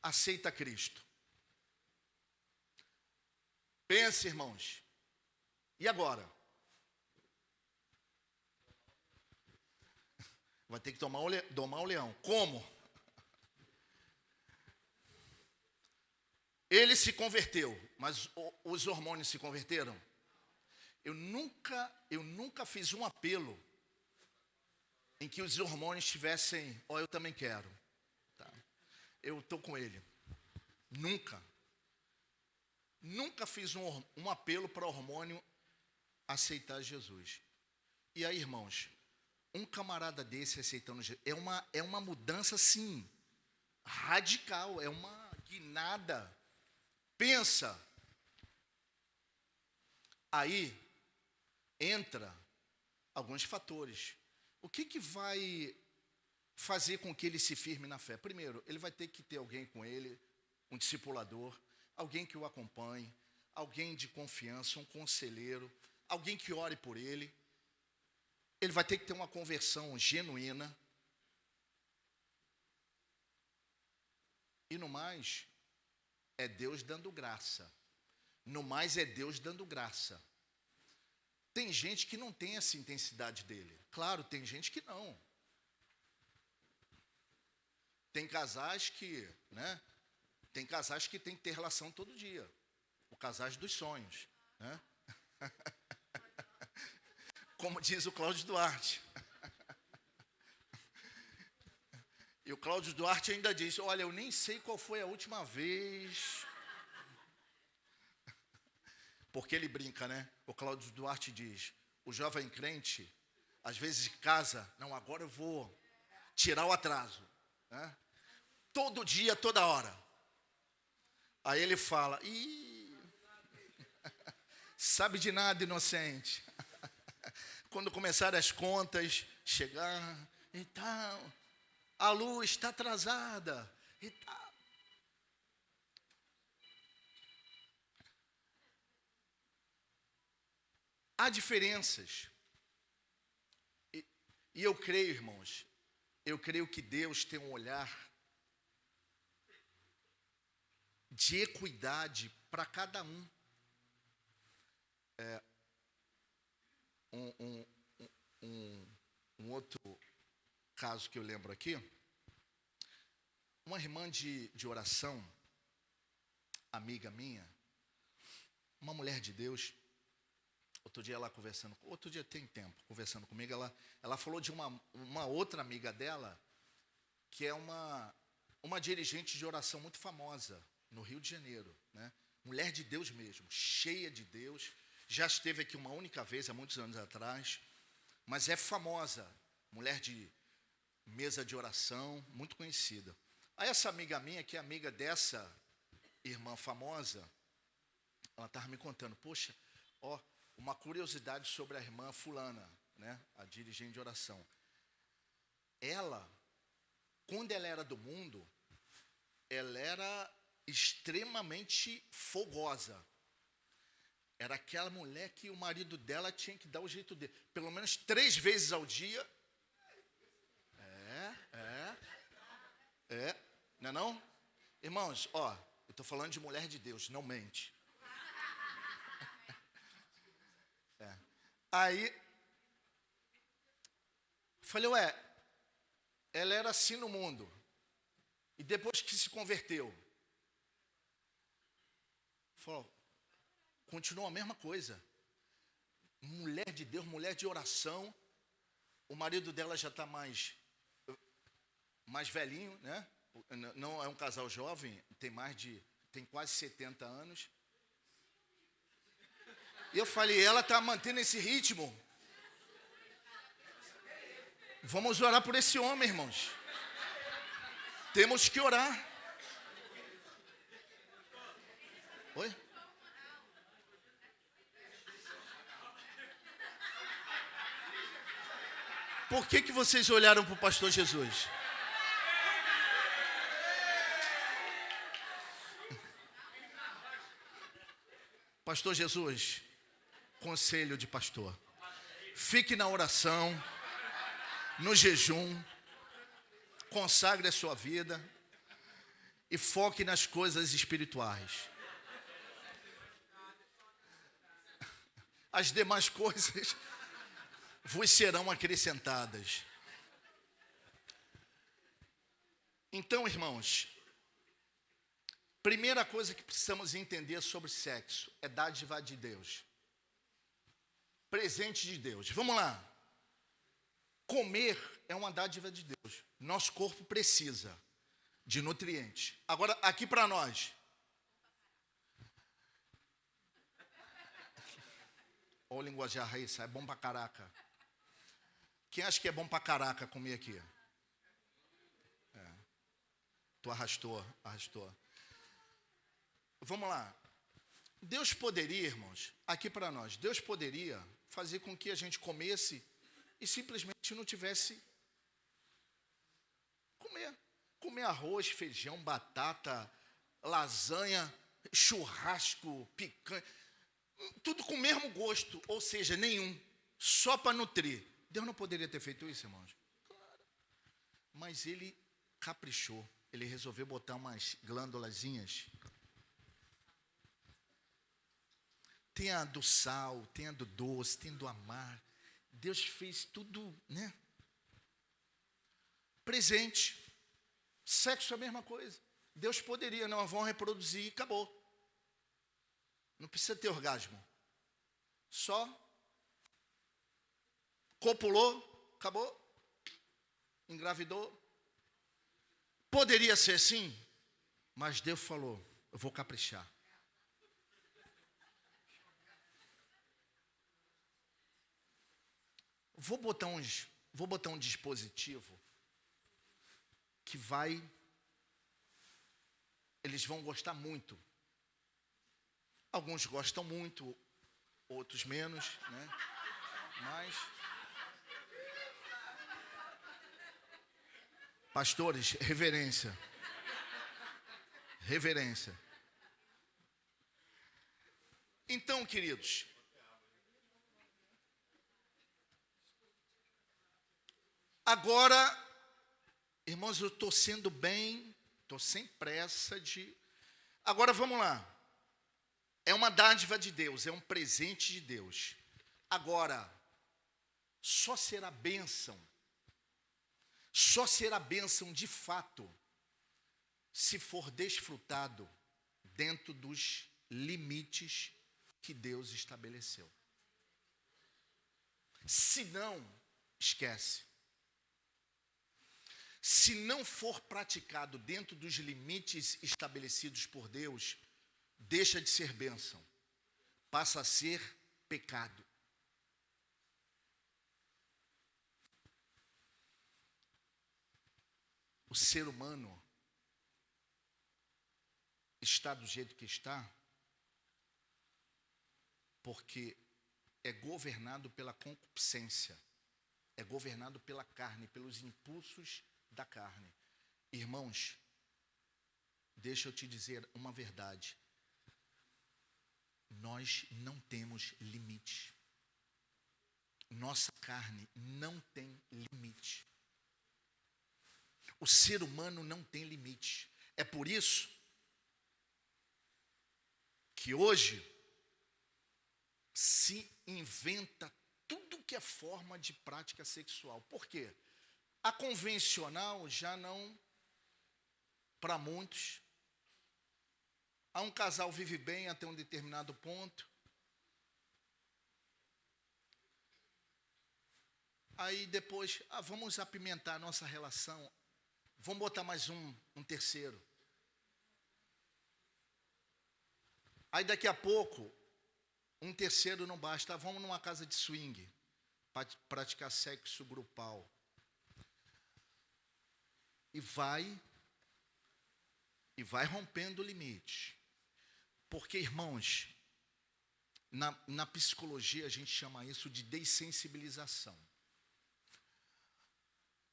Aceita Cristo. Pense, irmãos. E agora? Vai ter que domar o leão. Como? Ele se converteu, mas os hormônios se converteram? Eu nunca fiz um apelo em que os hormônios tivessem, eu também quero. Tá? Eu estou com ele. Nunca fiz um apelo para o hormônio aceitar Jesus. E aí, irmãos, um camarada desse aceitando Jesus, é uma mudança, sim, radical, é uma guinada. Pensa. Aí entra alguns fatores. O que vai fazer com que ele se firme na fé? Primeiro, ele vai ter que ter alguém com ele, um discipulador, alguém que o acompanhe, alguém de confiança, um conselheiro, alguém que ore por ele. Ele vai ter que ter uma conversão genuína. E no mais, é Deus dando graça. No mais, é Deus dando graça. Tem gente que não tem essa intensidade dele. Claro, tem gente que não. Tem casais que, né? Tem casais que tem que ter relação todo dia. O casais dos sonhos, né? Como diz o Cláudio Duarte. E o Cláudio Duarte ainda diz, olha, eu nem sei qual foi a última vez. Porque ele brinca, né? O Cláudio Duarte diz, o jovem crente, às vezes casa, não, agora eu vou tirar o atraso. Né? Todo dia, toda hora. Aí ele fala, sabe de nada, inocente. Quando começarem as contas, chegar e tal, a luz está atrasada e tal. Há diferenças. E eu creio, irmãos, eu creio que Deus tem um olhar de equidade para cada um. Um outro caso que eu lembro aqui, uma irmã de oração, amiga minha, uma mulher de Deus, outro dia tem tempo, conversando comigo, ela falou de uma outra amiga dela, que é uma dirigente de oração muito famosa, no Rio de Janeiro, né? Mulher de Deus mesmo, cheia de Deus, já esteve aqui uma única vez, há muitos anos atrás, mas é famosa, mulher de mesa de oração, muito conhecida. Aí essa amiga minha, que é amiga dessa irmã famosa, ela estava me contando, poxa, uma curiosidade sobre a irmã fulana, né, a dirigente de oração. Ela, quando ela era do mundo, ela era extremamente fogosa. Era aquela mulher que o marido dela tinha que dar o jeito dele. Pelo menos 3 vezes ao dia. Não é não? Irmãos, eu estou falando de mulher de Deus, não mente. Aí, falei, ela era assim no mundo. E depois que se converteu, falou, continua a mesma coisa. Mulher de Deus, mulher de oração. O marido dela já está mais velhinho, né? Não é um casal jovem, tem quase 70 anos. E eu falei, ela está mantendo esse ritmo. Vamos orar por esse homem, irmãos. Temos que orar. Oi? Por que vocês olharam para o pastor Jesus? Pastor Jesus, conselho de pastor. Fique na oração, no jejum, consagre a sua vida e foque nas coisas espirituais. As demais coisas vos serão acrescentadas. Então, irmãos, primeira coisa que precisamos entender sobre sexo é dádiva de Deus. Presente de Deus. Vamos lá. Comer é uma dádiva de Deus. Nosso corpo precisa de nutrientes. Agora, aqui para nós. Olha o linguajar aí, é bom pra caraca. Quem acha que é bom pra caraca comer aqui? Tu arrastou. Vamos lá. Deus poderia, irmãos, aqui para nós, Deus poderia fazer com que a gente comesse e simplesmente não tivesse comer arroz, feijão, batata, lasanha, churrasco, picanha, tudo com o mesmo gosto, ou seja, nenhum, só para nutrir. Deus não poderia ter feito isso, irmãos? Claro. Mas ele caprichou, ele resolveu botar umas glândulazinhas. Tem a do sal, tem a do doce, tem a do amargo. Deus fez tudo, né? Presente. Sexo é a mesma coisa. Deus poderia, não, vão reproduzir e acabou. Não precisa ter orgasmo. Só copulou, acabou. Engravidou. Poderia ser sim, mas Deus falou, eu vou caprichar. Vou botar um dispositivo que eles vão gostar muito. Alguns gostam muito, outros menos, né? Mas pastores, reverência. Então, queridos, agora, irmãos, eu estou sendo bem, estou sem pressa de... Agora vamos lá. É uma dádiva de Deus, é um presente de Deus. Agora, só será bênção de fato se for desfrutado dentro dos limites que Deus estabeleceu. Se não, esquece. Se não for praticado dentro dos limites estabelecidos por Deus, deixa de ser bênção, passa a ser pecado. O ser humano está do jeito que está porque é governado pela concupiscência, é governado pela carne, pelos impulsos da carne. Irmãos, deixa eu te dizer uma verdade. Nós não temos limite. Nossa carne não tem limite. O ser humano não tem limite. É por isso que hoje se inventa tudo que é forma de prática sexual. Por quê? A convencional já não, para muitos, um casal vive bem até um determinado ponto. Aí depois, vamos apimentar a nossa relação. Vamos botar mais um terceiro. Aí daqui a pouco, um terceiro não basta. Vamos numa casa de swing para praticar sexo grupal. E vai rompendo o limite. Porque, irmãos, na psicologia a gente chama isso de dessensibilização.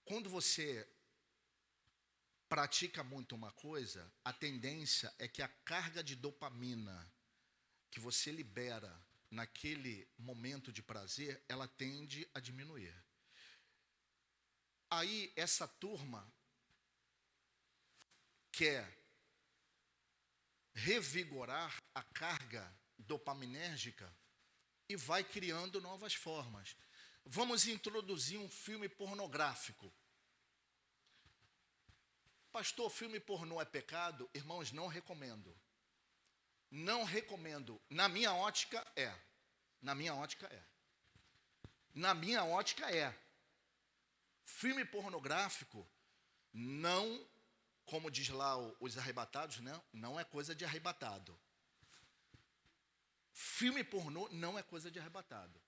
Quando você pratica muito uma coisa, a tendência é que a carga de dopamina que você libera naquele momento de prazer, ela tende a diminuir. Aí essa turma quer revigorar a carga dopaminérgica e vai criando novas formas. Vamos introduzir um filme pornográfico. Pastor, filme pornô é pecado? Irmãos, não recomendo. Não recomendo. Na minha ótica é. Na minha ótica é. Na minha ótica é. Filme pornográfico não, como diz lá os arrebatados, né? Não é coisa de arrebatado. Filme pornô não é coisa de arrebatado.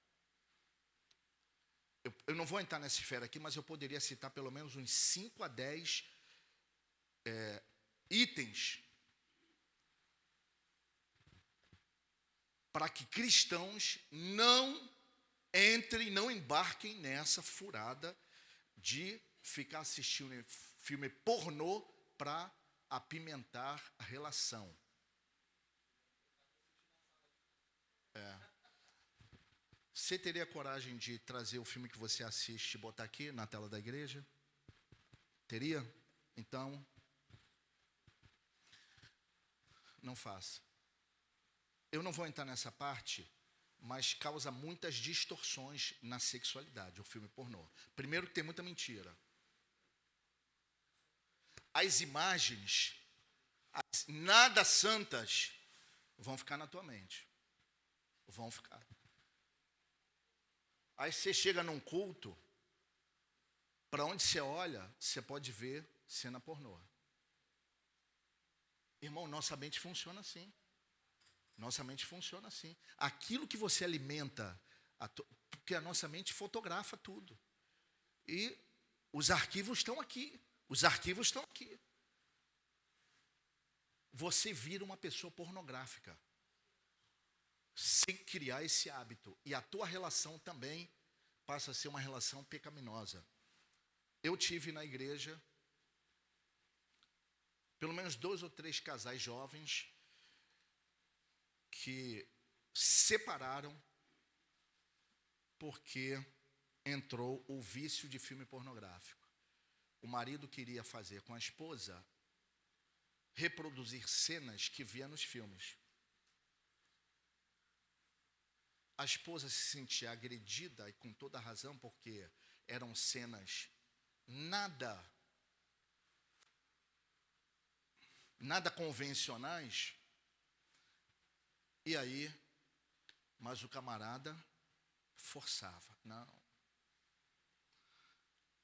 Eu não vou entrar nessa esfera aqui, mas eu poderia citar pelo menos uns 5 a 10 itens para que cristãos não entrem, não embarquem nessa furada de ficar assistindo filme pornô para apimentar a relação. Você teria coragem de trazer o filme que você assiste e botar aqui na tela da igreja? Teria? Então, não faça. Eu não vou entrar nessa parte, mas causa muitas distorções na sexualidade, o filme pornô. Primeiro que tem muita mentira. As imagens, as nada santas, vão ficar na tua mente. Vão ficar. Aí você chega num culto, para onde você olha, você pode ver cena pornô. Irmão, nossa mente funciona assim. Nossa mente funciona assim. Aquilo que você alimenta, porque a nossa mente fotografa tudo. E os arquivos estão aqui. Os arquivos estão aqui. Você vira uma pessoa pornográfica. Sem criar esse hábito. E a tua relação também passa a ser uma relação pecaminosa. Eu tive na igreja pelo menos 2 ou 3 casais jovens que separaram porque entrou o vício de filme pornográfico. O marido queria fazer com a esposa reproduzir cenas que via nos filmes. A esposa se sentia agredida, e com toda razão, porque eram cenas nada convencionais. E aí, mas o camarada forçava. Não.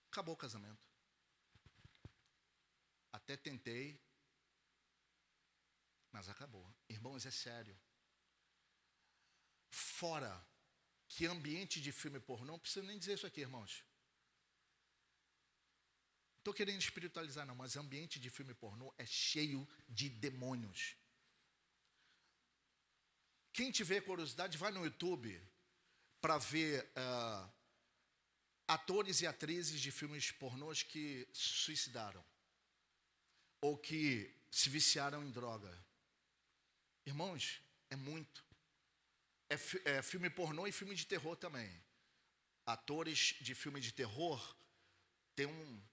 Acabou o casamento. Até tentei, mas acabou. Irmãos, é sério. Fora que ambiente de filme pornô, não precisa nem dizer isso aqui, irmãos. Não estou querendo espiritualizar não, mas ambiente de filme pornô é cheio de demônios. Quem tiver curiosidade, vai no YouTube para ver atores e atrizes de filmes pornôs que se suicidaram ou que se viciaram em droga. Irmãos, é muito. É filme pornô e filme de terror também. Atores de filme de terror tem um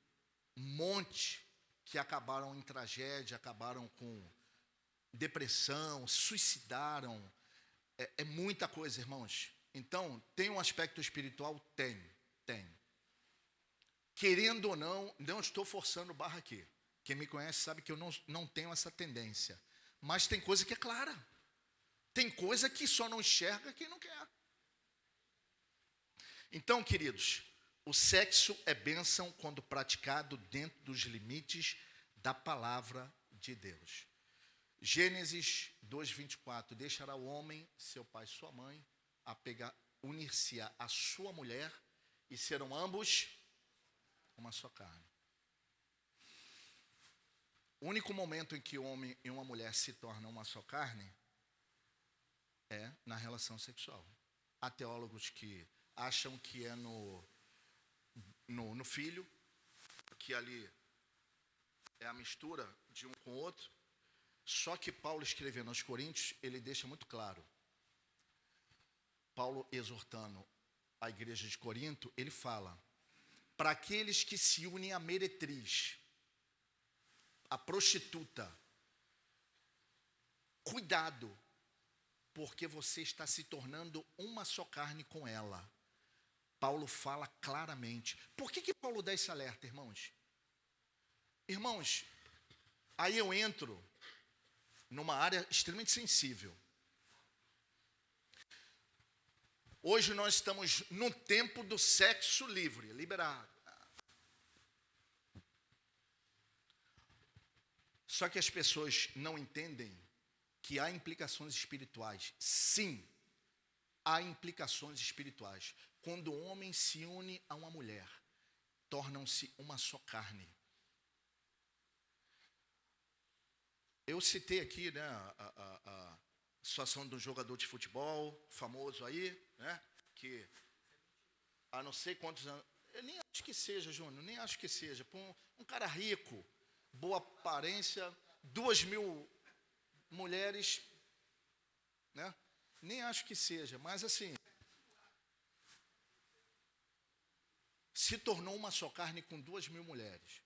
monte que acabaram em tragédia, acabaram com depressão, suicidaram. É muita coisa, irmãos. Então, tem um aspecto espiritual? Tem. Querendo ou não estou forçando barra aqui. Quem me conhece sabe que eu não tenho essa tendência. Mas tem coisa que é clara. Tem coisa que só não enxerga quem não quer. Então, queridos, o sexo é bênção quando praticado dentro dos limites da palavra de Deus. Gênesis 2:24, deixará o homem, seu pai e sua mãe, unir-se a sua mulher, e serão ambos uma só carne. O único momento em que o homem e uma mulher se tornam uma só carne é na relação sexual. Há teólogos que acham que é no filho, que ali é a mistura de um com o outro. Só que Paulo, escrevendo aos Coríntios, ele deixa muito claro. Paulo exortando a igreja de Corinto, ele fala, para aqueles que se unem à meretriz, a prostituta, cuidado, porque você está se tornando uma só carne com ela. Paulo fala claramente. Por que Paulo dá esse alerta, irmãos? Irmãos, aí eu entro numa área extremamente sensível. Hoje nós estamos no tempo do sexo livre, liberado. Só que as pessoas não entendem que há implicações espirituais. Sim, há implicações espirituais. Quando o homem se une a uma mulher, tornam-se uma só carne. Eu citei aqui, né, a situação do jogador de futebol, famoso aí, né, que há não sei quantos anos, eu nem acho que seja, Júnior, nem acho que seja, um cara rico, boa aparência, 2.000 mulheres, né, nem acho que seja, mas assim, se tornou uma só carne com 2.000 mulheres.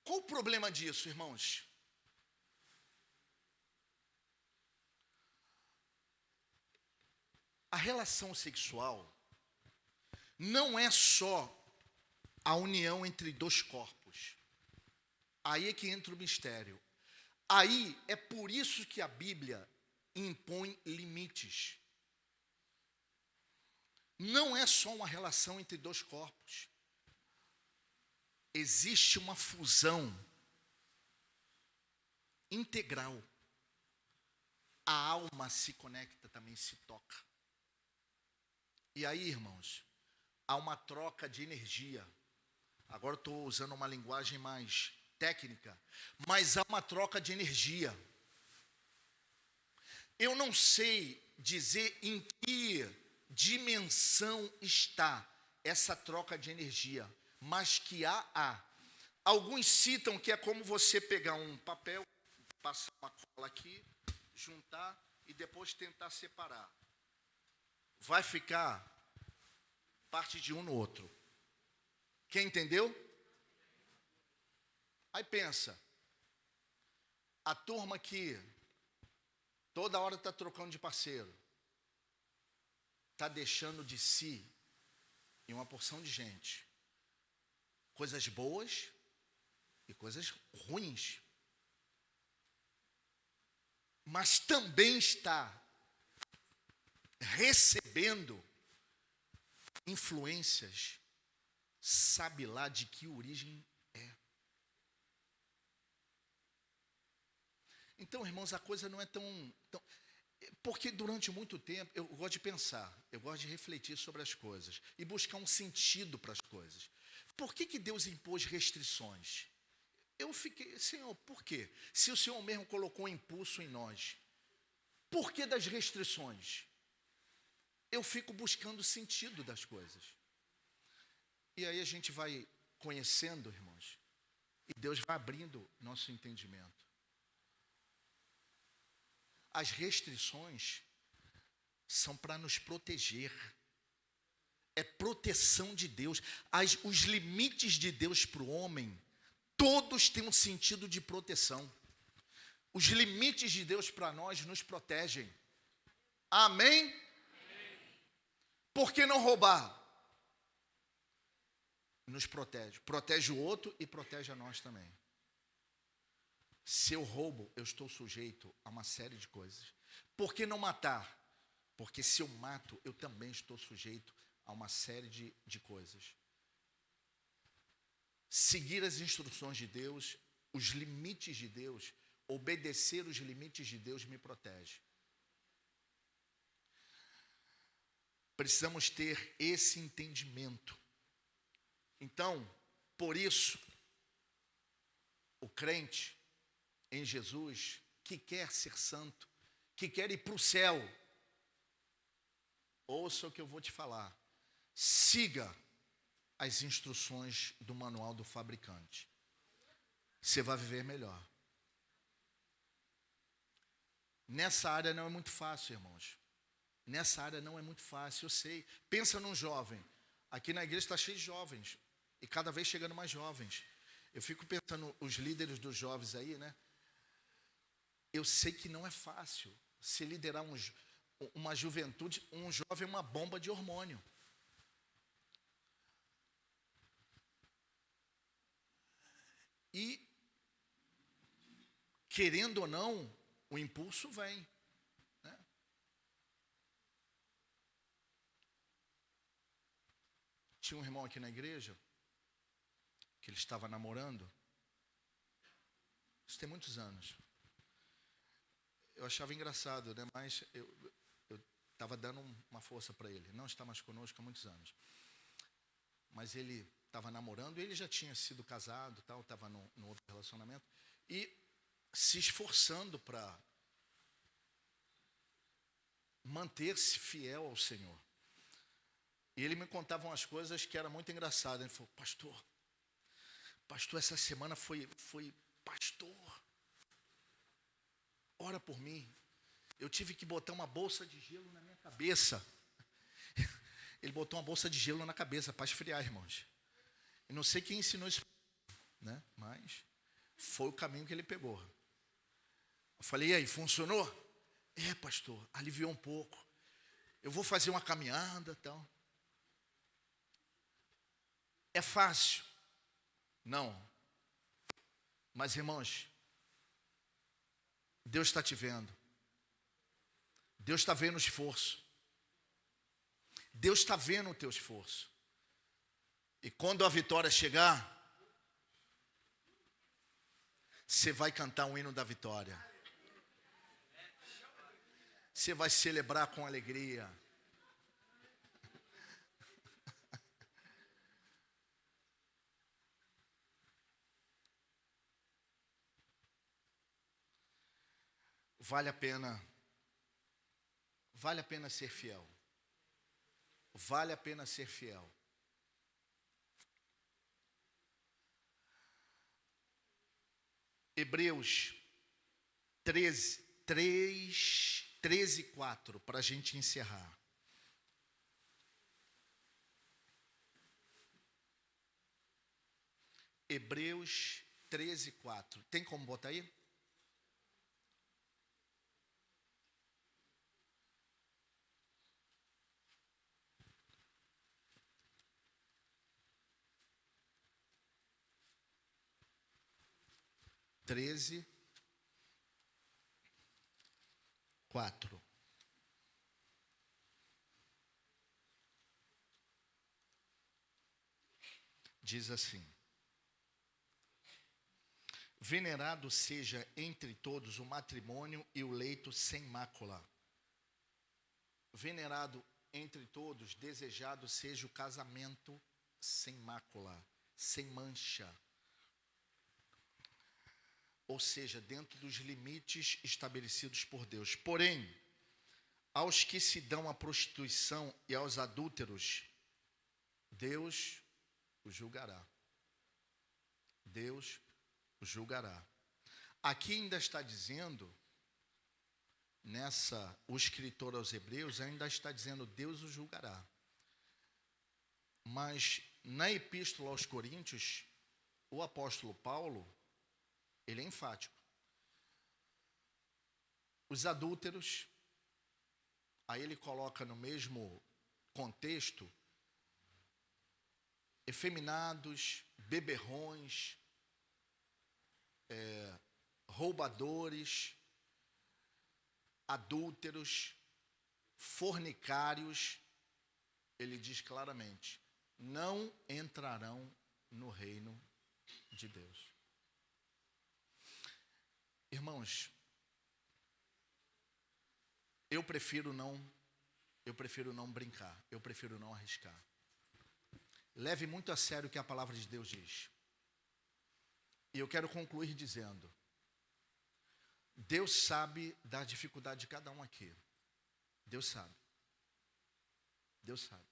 Qual o problema disso, irmãos? A relação sexual não é só a união entre dois corpos. Aí é que entra o mistério. Aí é por isso que a Bíblia impõe limites. Não é só uma relação entre dois corpos. Existe uma fusão integral. A alma se conecta, também se toca. E aí, irmãos, há uma troca de energia. Agora estou usando uma linguagem mais técnica, mas há uma troca de energia. Eu não sei dizer em que dimensão está essa troca de energia, mas que há. Alguns citam que é como você pegar um papel, passar uma cola aqui, juntar e depois tentar separar. Vai ficar parte de um no outro. Quem entendeu? Aí pensa, a turma que toda hora está trocando de parceiro, está deixando de si, em uma porção de gente, coisas boas e coisas ruins. Mas também está recebendo influências, sabe lá de que origem é. Então, irmãos, a coisa não é tão... Porque durante muito tempo, eu gosto de pensar, eu gosto de refletir sobre as coisas e buscar um sentido para as coisas. Por que Deus impôs restrições? Eu fiquei, Senhor, por quê? Se o Senhor mesmo colocou um impulso em nós, por que das restrições? Eu fico buscando o sentido das coisas. E aí a gente vai conhecendo, irmãos, e Deus vai abrindo nosso entendimento. As restrições são para nos proteger. É proteção de Deus. Os limites de Deus para o homem, todos têm um sentido de proteção. Os limites de Deus para nós nos protegem. Amém? Por que não roubar? Nos protege. Protege o outro e protege a nós também. Se eu roubo, eu estou sujeito a uma série de coisas. Por que não matar? Porque se eu mato, eu também estou sujeito a uma série de coisas. Seguir as instruções de Deus, os limites de Deus, obedecer os limites de Deus me protege. Precisamos ter esse entendimento. Então, por isso, o crente em Jesus, que quer ser santo, que quer ir para o céu, ouça o que eu vou te falar. Siga as instruções do manual do fabricante. Você vai viver melhor. Nessa área não é muito fácil, irmãos. Nessa área não é muito fácil, eu sei. Pensa num jovem. Aqui na igreja está cheio de jovens. E cada vez chegando mais jovens. Eu fico pensando, os líderes dos jovens aí, né? Eu sei que não é fácil se liderar uma juventude. Um jovem é uma bomba de hormônio. E, querendo ou não, o impulso vem. Né? Tinha um irmão aqui na igreja, que ele estava namorando. Isso tem muitos anos. Eu achava engraçado, né? Mas eu estava dando uma força para ele. Não está mais conosco há muitos anos. Mas ele estava namorando, ele já tinha sido casado, tal, estava no outro relacionamento, e se esforçando para manter-se fiel ao Senhor. E ele me contava umas coisas que eram muito engraçadas. Ele falou, pastor, essa semana foi pastor, ora por mim. Eu tive que botar uma bolsa de gelo na minha cabeça. Ele botou uma bolsa de gelo na cabeça para esfriar, irmãos. Eu não sei quem ensinou isso, né? Mas foi o caminho que ele pegou. Eu falei, e aí, funcionou? É, pastor, aliviou um pouco. Eu vou fazer uma caminhada, tal. É fácil? Não. Mas, irmãos, Deus está te vendo. Deus está vendo o esforço. Deus está vendo o teu esforço. E quando a vitória chegar, você vai cantar um hino da vitória. Você vai celebrar com alegria. Vale a pena ser fiel. Vale a pena ser fiel. Hebreus 13:4, para a gente encerrar. Hebreus 13:4. Tem como botar aí? Treze, 4. Diz assim: venerado seja entre todos o matrimônio e o leito sem mácula. Venerado entre todos, desejado seja o casamento sem mácula, sem mancha. Ou seja, dentro dos limites estabelecidos por Deus. Porém, aos que se dão à prostituição e aos adúlteros, Deus os julgará. Deus os julgará. Aqui ainda está dizendo, o escritor aos Hebreus ainda está dizendo, Deus os julgará. Mas na epístola aos Coríntios, o apóstolo Paulo, ele é enfático. Os adúlteros, aí ele coloca no mesmo contexto, efeminados, beberrões, roubadores, adúlteros, fornicários, ele diz claramente, não entrarão no reino de Deus. Irmãos, eu prefiro não brincar, eu prefiro não arriscar. Leve muito a sério o que a palavra de Deus diz. E eu quero concluir dizendo, Deus sabe da dificuldade de cada um aqui. Deus sabe. Deus sabe.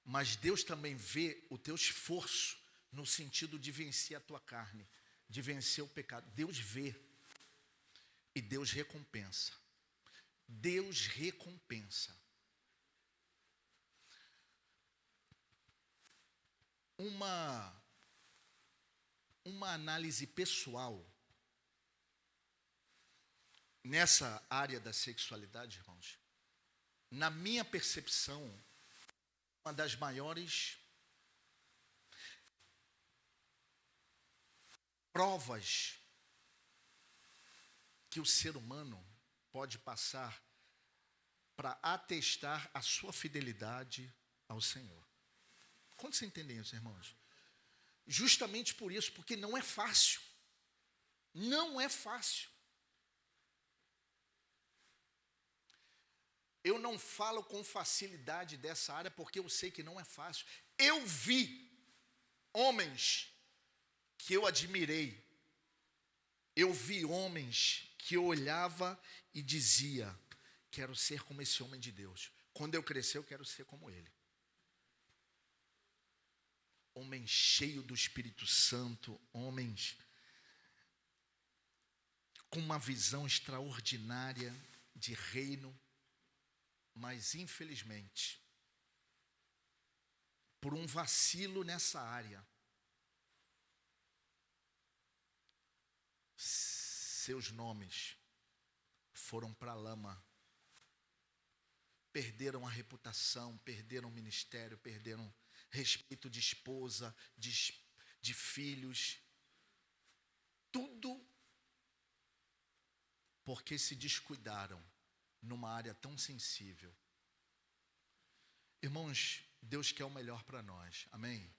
Mas Deus também vê o teu esforço no sentido de vencer a tua carne, de vencer o pecado. Deus vê e Deus recompensa. Deus recompensa. Uma análise pessoal nessa área da sexualidade, irmãos, na minha percepção, uma das maiores provas que o ser humano pode passar para atestar a sua fidelidade ao Senhor. Quando você entende isso, irmãos? Justamente por isso, porque não é fácil. Não é fácil. Eu não falo com facilidade dessa área porque eu sei que não é fácil. Eu vi homens que eu admirei. Eu vi homens que eu olhava e dizia: quero ser como esse homem de Deus. Quando eu crescer, eu quero ser como ele. Homem cheio do Espírito Santo, homens com uma visão extraordinária de reino, mas infelizmente, por um vacilo nessa área, seus nomes foram para a lama. Perderam a reputação, perderam o ministério, perderam respeito de esposa, de filhos. Tudo porque se descuidaram numa área tão sensível. Irmãos, Deus quer o melhor para nós, amém?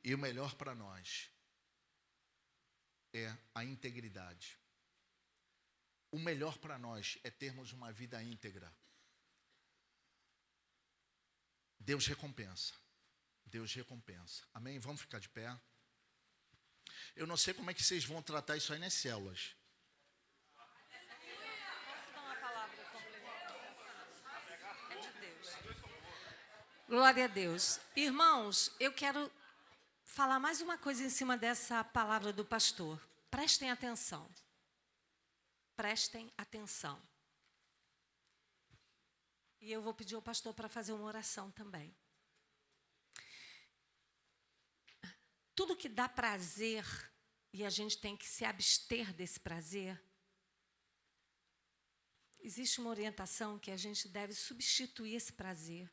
E o melhor para nós é a integridade. O melhor para nós é termos uma vida íntegra. Deus recompensa. Deus recompensa. Amém? Vamos ficar de pé. Eu não sei como é que vocês vão tratar isso aí nas células. Glória a Deus. Irmãos, eu quero falar mais uma coisa em cima dessa palavra do pastor. Prestem atenção. Prestem atenção. E eu vou pedir ao pastor para fazer uma oração também. Tudo que dá prazer, e a gente tem que se abster desse prazer, existe uma orientação que a gente deve substituir esse prazer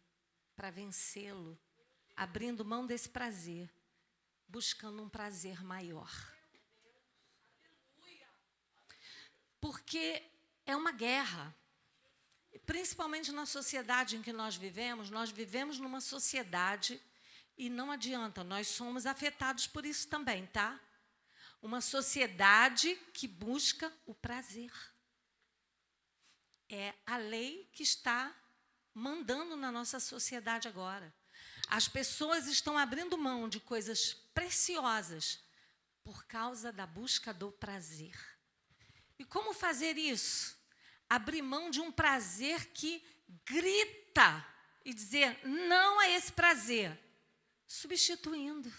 para vencê-lo, abrindo mão desse prazer, buscando um prazer maior. Porque é uma guerra. Principalmente na sociedade em que nós vivemos numa sociedade, e não adianta, nós somos afetados por isso também, tá? Uma sociedade que busca o prazer. É a lei que está mandando na nossa sociedade agora. As pessoas estão abrindo mão de coisas preciosas por causa da busca do prazer. E como fazer isso? Abrir mão de um prazer que grita e dizer não a esse prazer, substituindo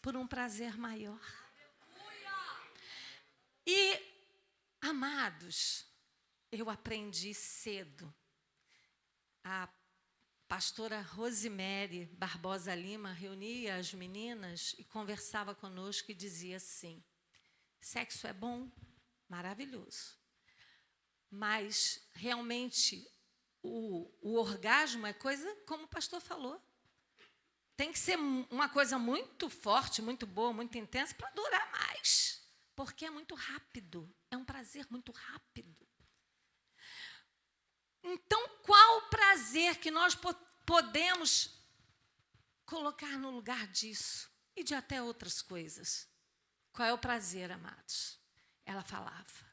por um prazer maior. E, amados, eu aprendi cedo. A pastora Rosemary Barbosa Lima reunia as meninas e conversava conosco e dizia assim: sexo é bom, maravilhoso, mas realmente o orgasmo é coisa, como o pastor falou, tem que ser uma coisa muito forte, muito boa, muito intensa para durar mais, porque é muito rápido, é um prazer muito rápido. Então, qual o prazer que nós podemos colocar no lugar disso e de até outras coisas? Qual é o prazer, amados? Ela falava,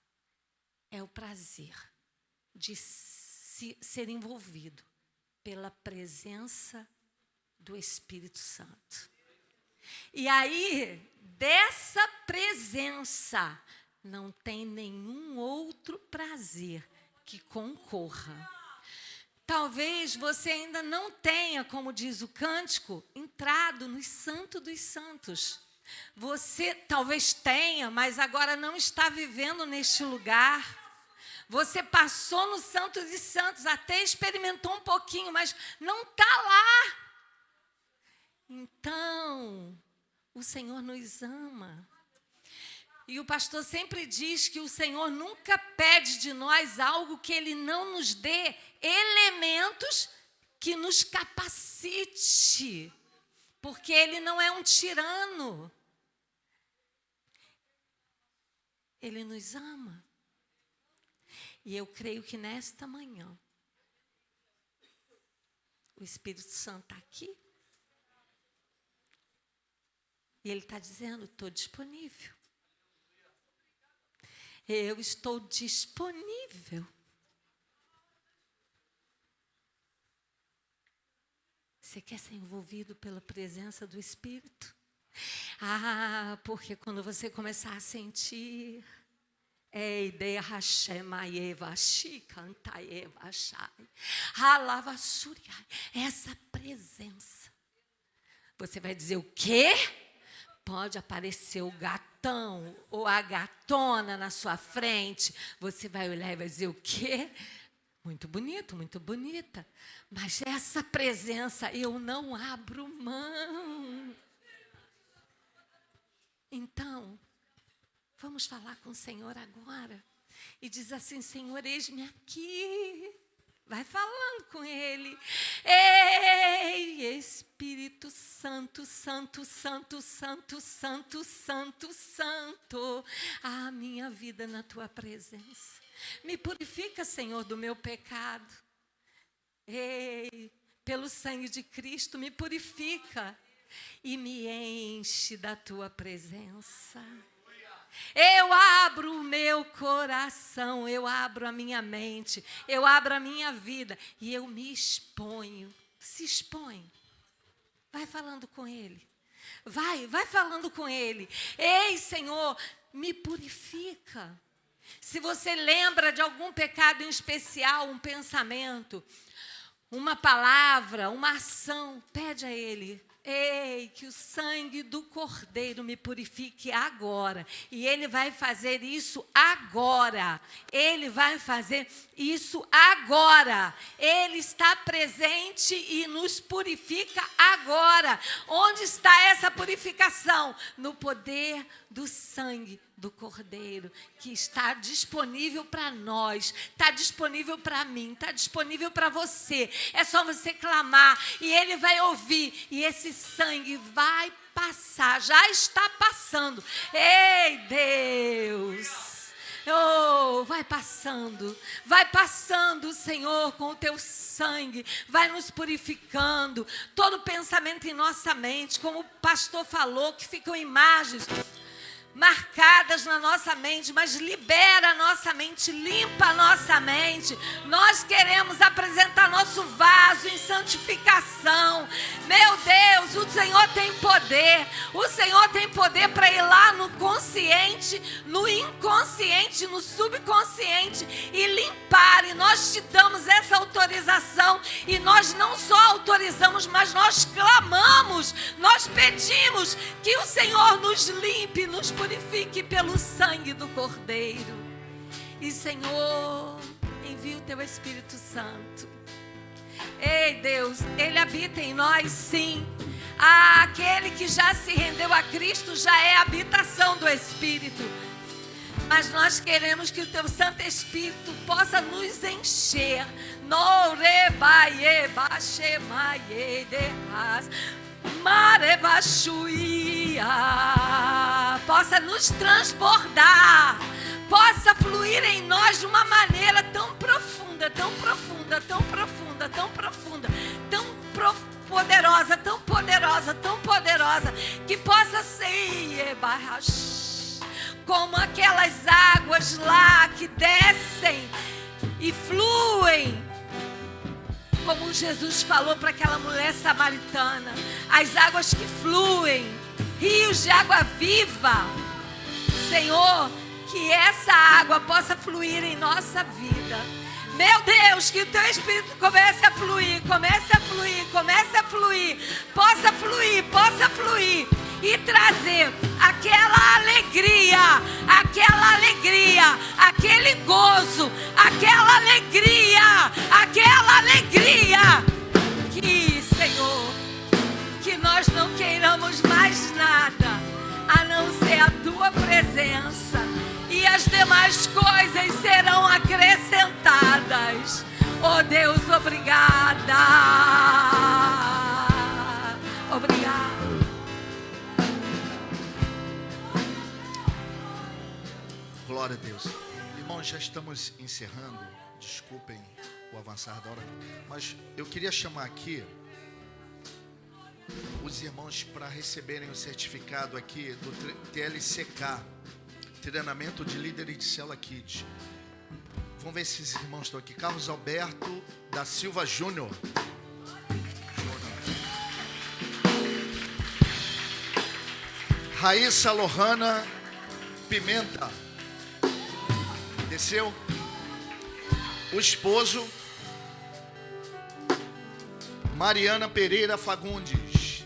é o prazer de ser envolvido pela presença do Espírito Santo. E aí, dessa presença, não tem nenhum outro prazer que concorra. Talvez você ainda não tenha, como diz o cântico, entrado no Santo dos Santos. Você talvez tenha, mas agora não está vivendo neste lugar. Você passou no Santo de Santos, até experimentou um pouquinho, mas não está lá. Então, o Senhor nos ama. E o pastor sempre diz que o Senhor nunca pede de nós algo que Ele não nos dê elementos que nos capacite. Porque Ele não é um tirano. Ele nos ama. E eu creio que nesta manhã, o Espírito Santo está aqui. E Ele está dizendo, estou disponível. Eu estou disponível. Você quer ser envolvido pela presença do Espírito? Ah, porque quando você começar a sentir essa presença, você vai dizer o quê? Pode aparecer o gatão ou a gatona na sua frente, você vai olhar e vai dizer o quê? Muito bonito, muito bonita, mas essa presença eu não abro mão. Então, vamos falar com o Senhor agora. E diz assim, Senhor, eis-me aqui. Vai falando com Ele. Ei, Espírito Santo, Santo, Santo, Santo, Santo, Santo, Santo. A minha vida na Tua presença. Me purifica, Senhor, do meu pecado. Ei, pelo sangue de Cristo, me purifica. E me enche da Tua presença. Eu abro o meu coração, eu abro a minha mente, eu abro a minha vida e eu me exponho. Se expõe. Vai falando com Ele. Vai falando com Ele. Ei, Senhor, me purifica. Se você lembra de algum pecado em especial, um pensamento, uma palavra, uma ação, pede a Ele. Ei, que o sangue do Cordeiro me purifique agora. E Ele vai fazer isso agora. Ele vai fazer isso agora. Ele está presente e nos purifica agora. Onde está essa purificação? No poder do sangue do Cordeiro, que está disponível para nós, está disponível para mim, está disponível para você. É só você clamar e Ele vai ouvir e esse sangue vai passar, já está passando. Ei, Deus! Oh, vai passando, Senhor, com o Teu sangue, vai nos purificando. Todo pensamento em nossa mente, como o pastor falou, que ficam imagens marcadas na nossa mente, mas libera a nossa mente, limpa a nossa mente. Nós queremos apresentar nosso vaso em santificação. Meu Deus, o Senhor tem poder. O Senhor tem poder para ir lá no consciente, no inconsciente, no subconsciente e limpar. E nós te damos essa autorização. E nós não só autorizamos, mas nós clamamos, nós pedimos que o Senhor nos limpe, nos purifique pelo sangue do Cordeiro. E, Senhor, envia o Teu Espírito Santo. Ei, Deus, Ele habita em nós, sim. Aquele que já se rendeu a Cristo já é a habitação do Espírito. Mas nós queremos que o Teu Santo Espírito possa nos encher. Possa nos transbordar, possa fluir em nós de uma maneira tão profunda, tão profunda, tão profunda, tão profunda, tão poderosa, tão poderosa, tão poderosa, que possa ser como aquelas águas lá que descem e fluem. Como Jesus falou para aquela mulher samaritana, as águas que fluem, rios de água viva. Senhor, que essa água possa fluir em nossa vida. Meu Deus, que o Teu Espírito comece a fluir, comece a fluir, comece a fluir, possa fluir e trazer trazer aquela alegria, aquele gozo, aquela alegria. Que, Senhor, que nós não queiramos mais nada a não ser a tua presença, e as demais coisas serão acrescentadas. Oh Deus, obrigada. Obrigada. Glória a Deus. Irmãos, já estamos encerrando. Desculpem o avançar da hora, mas eu queria chamar aqui os irmãos para receberem o certificado aqui do TLCK, Treinamento de Líderes de Célula Kids. Vamos ver se esses irmãos estão aqui. Carlos Alberto da Silva Júnior. Raíssa Lohana Pimenta. Desceu. O esposo Mariana Pereira Fagundes.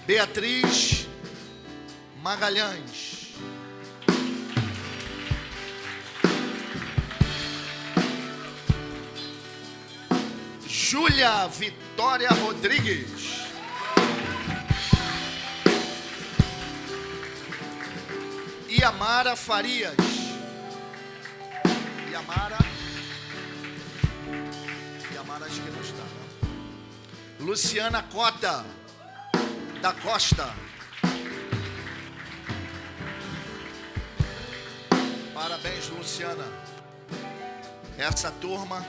Beatriz Magalhães. Júlia Vitória Rodrigues. Yamara Farias. Yamara acho que não está, né? Luciana Cota da Costa. Parabéns, Luciana. Essa turma,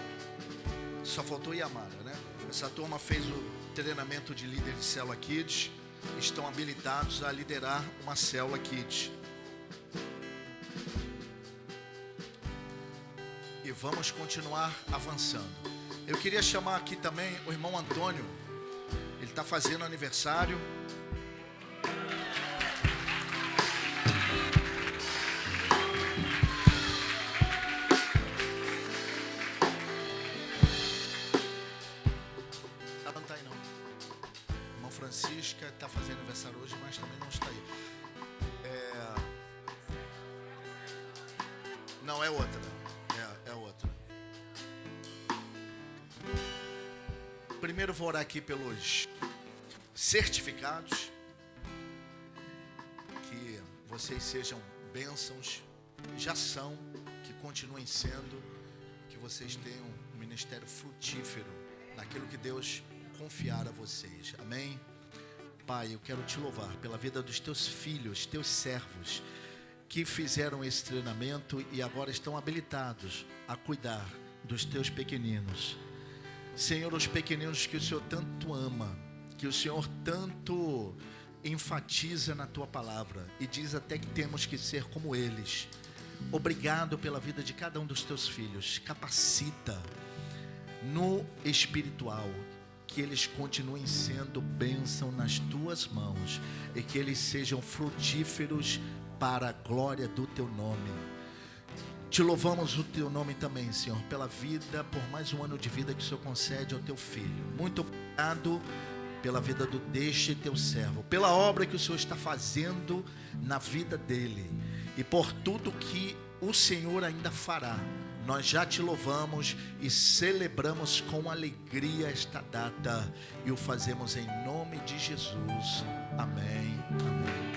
só faltou Yamara, né? Essa turma fez o treinamento de líder de célula Kids. Estão habilitados a liderar uma célula Kids. E vamos continuar avançando. Eu queria chamar aqui também o irmão Antônio. Ele está fazendo aniversário. Ela não está aí não. Irmã Francisca está fazendo aniversário hoje, mas também não está aí. Não, é outra. É outra. Primeiro vou orar aqui pelos certificados. Que vocês sejam bênçãos. Já são, que continuem sendo. Que vocês tenham um ministério frutífero naquilo que Deus confiar a vocês. Amém? Pai, eu quero te louvar pela vida dos teus filhos, teus servos, que fizeram esse treinamento e agora estão habilitados a cuidar dos teus pequeninos. Senhor, os pequeninos que o Senhor tanto ama, que o Senhor tanto enfatiza na tua palavra e diz até que temos que ser como eles. Obrigado pela vida de cada um dos teus filhos. Capacita no espiritual, que eles continuem sendo bênção nas tuas mãos e que eles sejam frutíferos para a glória do teu nome. Te louvamos o teu nome também, Senhor, pela vida, por mais um ano de vida que o Senhor concede ao teu filho. Muito obrigado pela vida deste teu servo, pela obra que o Senhor está fazendo na vida dele e por tudo que o Senhor ainda fará. Nós já te louvamos e celebramos com alegria esta data e o fazemos em nome de Jesus. Amém. Amém.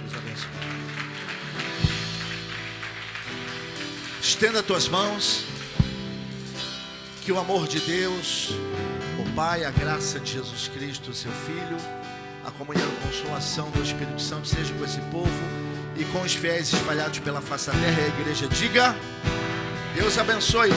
Deus abençoe. Estenda tuas mãos. Que o amor de Deus, o Pai, a graça de Jesus Cristo, seu Filho, a comunhão e consolação do Espírito Santo seja com esse povo e com os fiéis espalhados pela face da terra. E a igreja diga: Deus abençoe.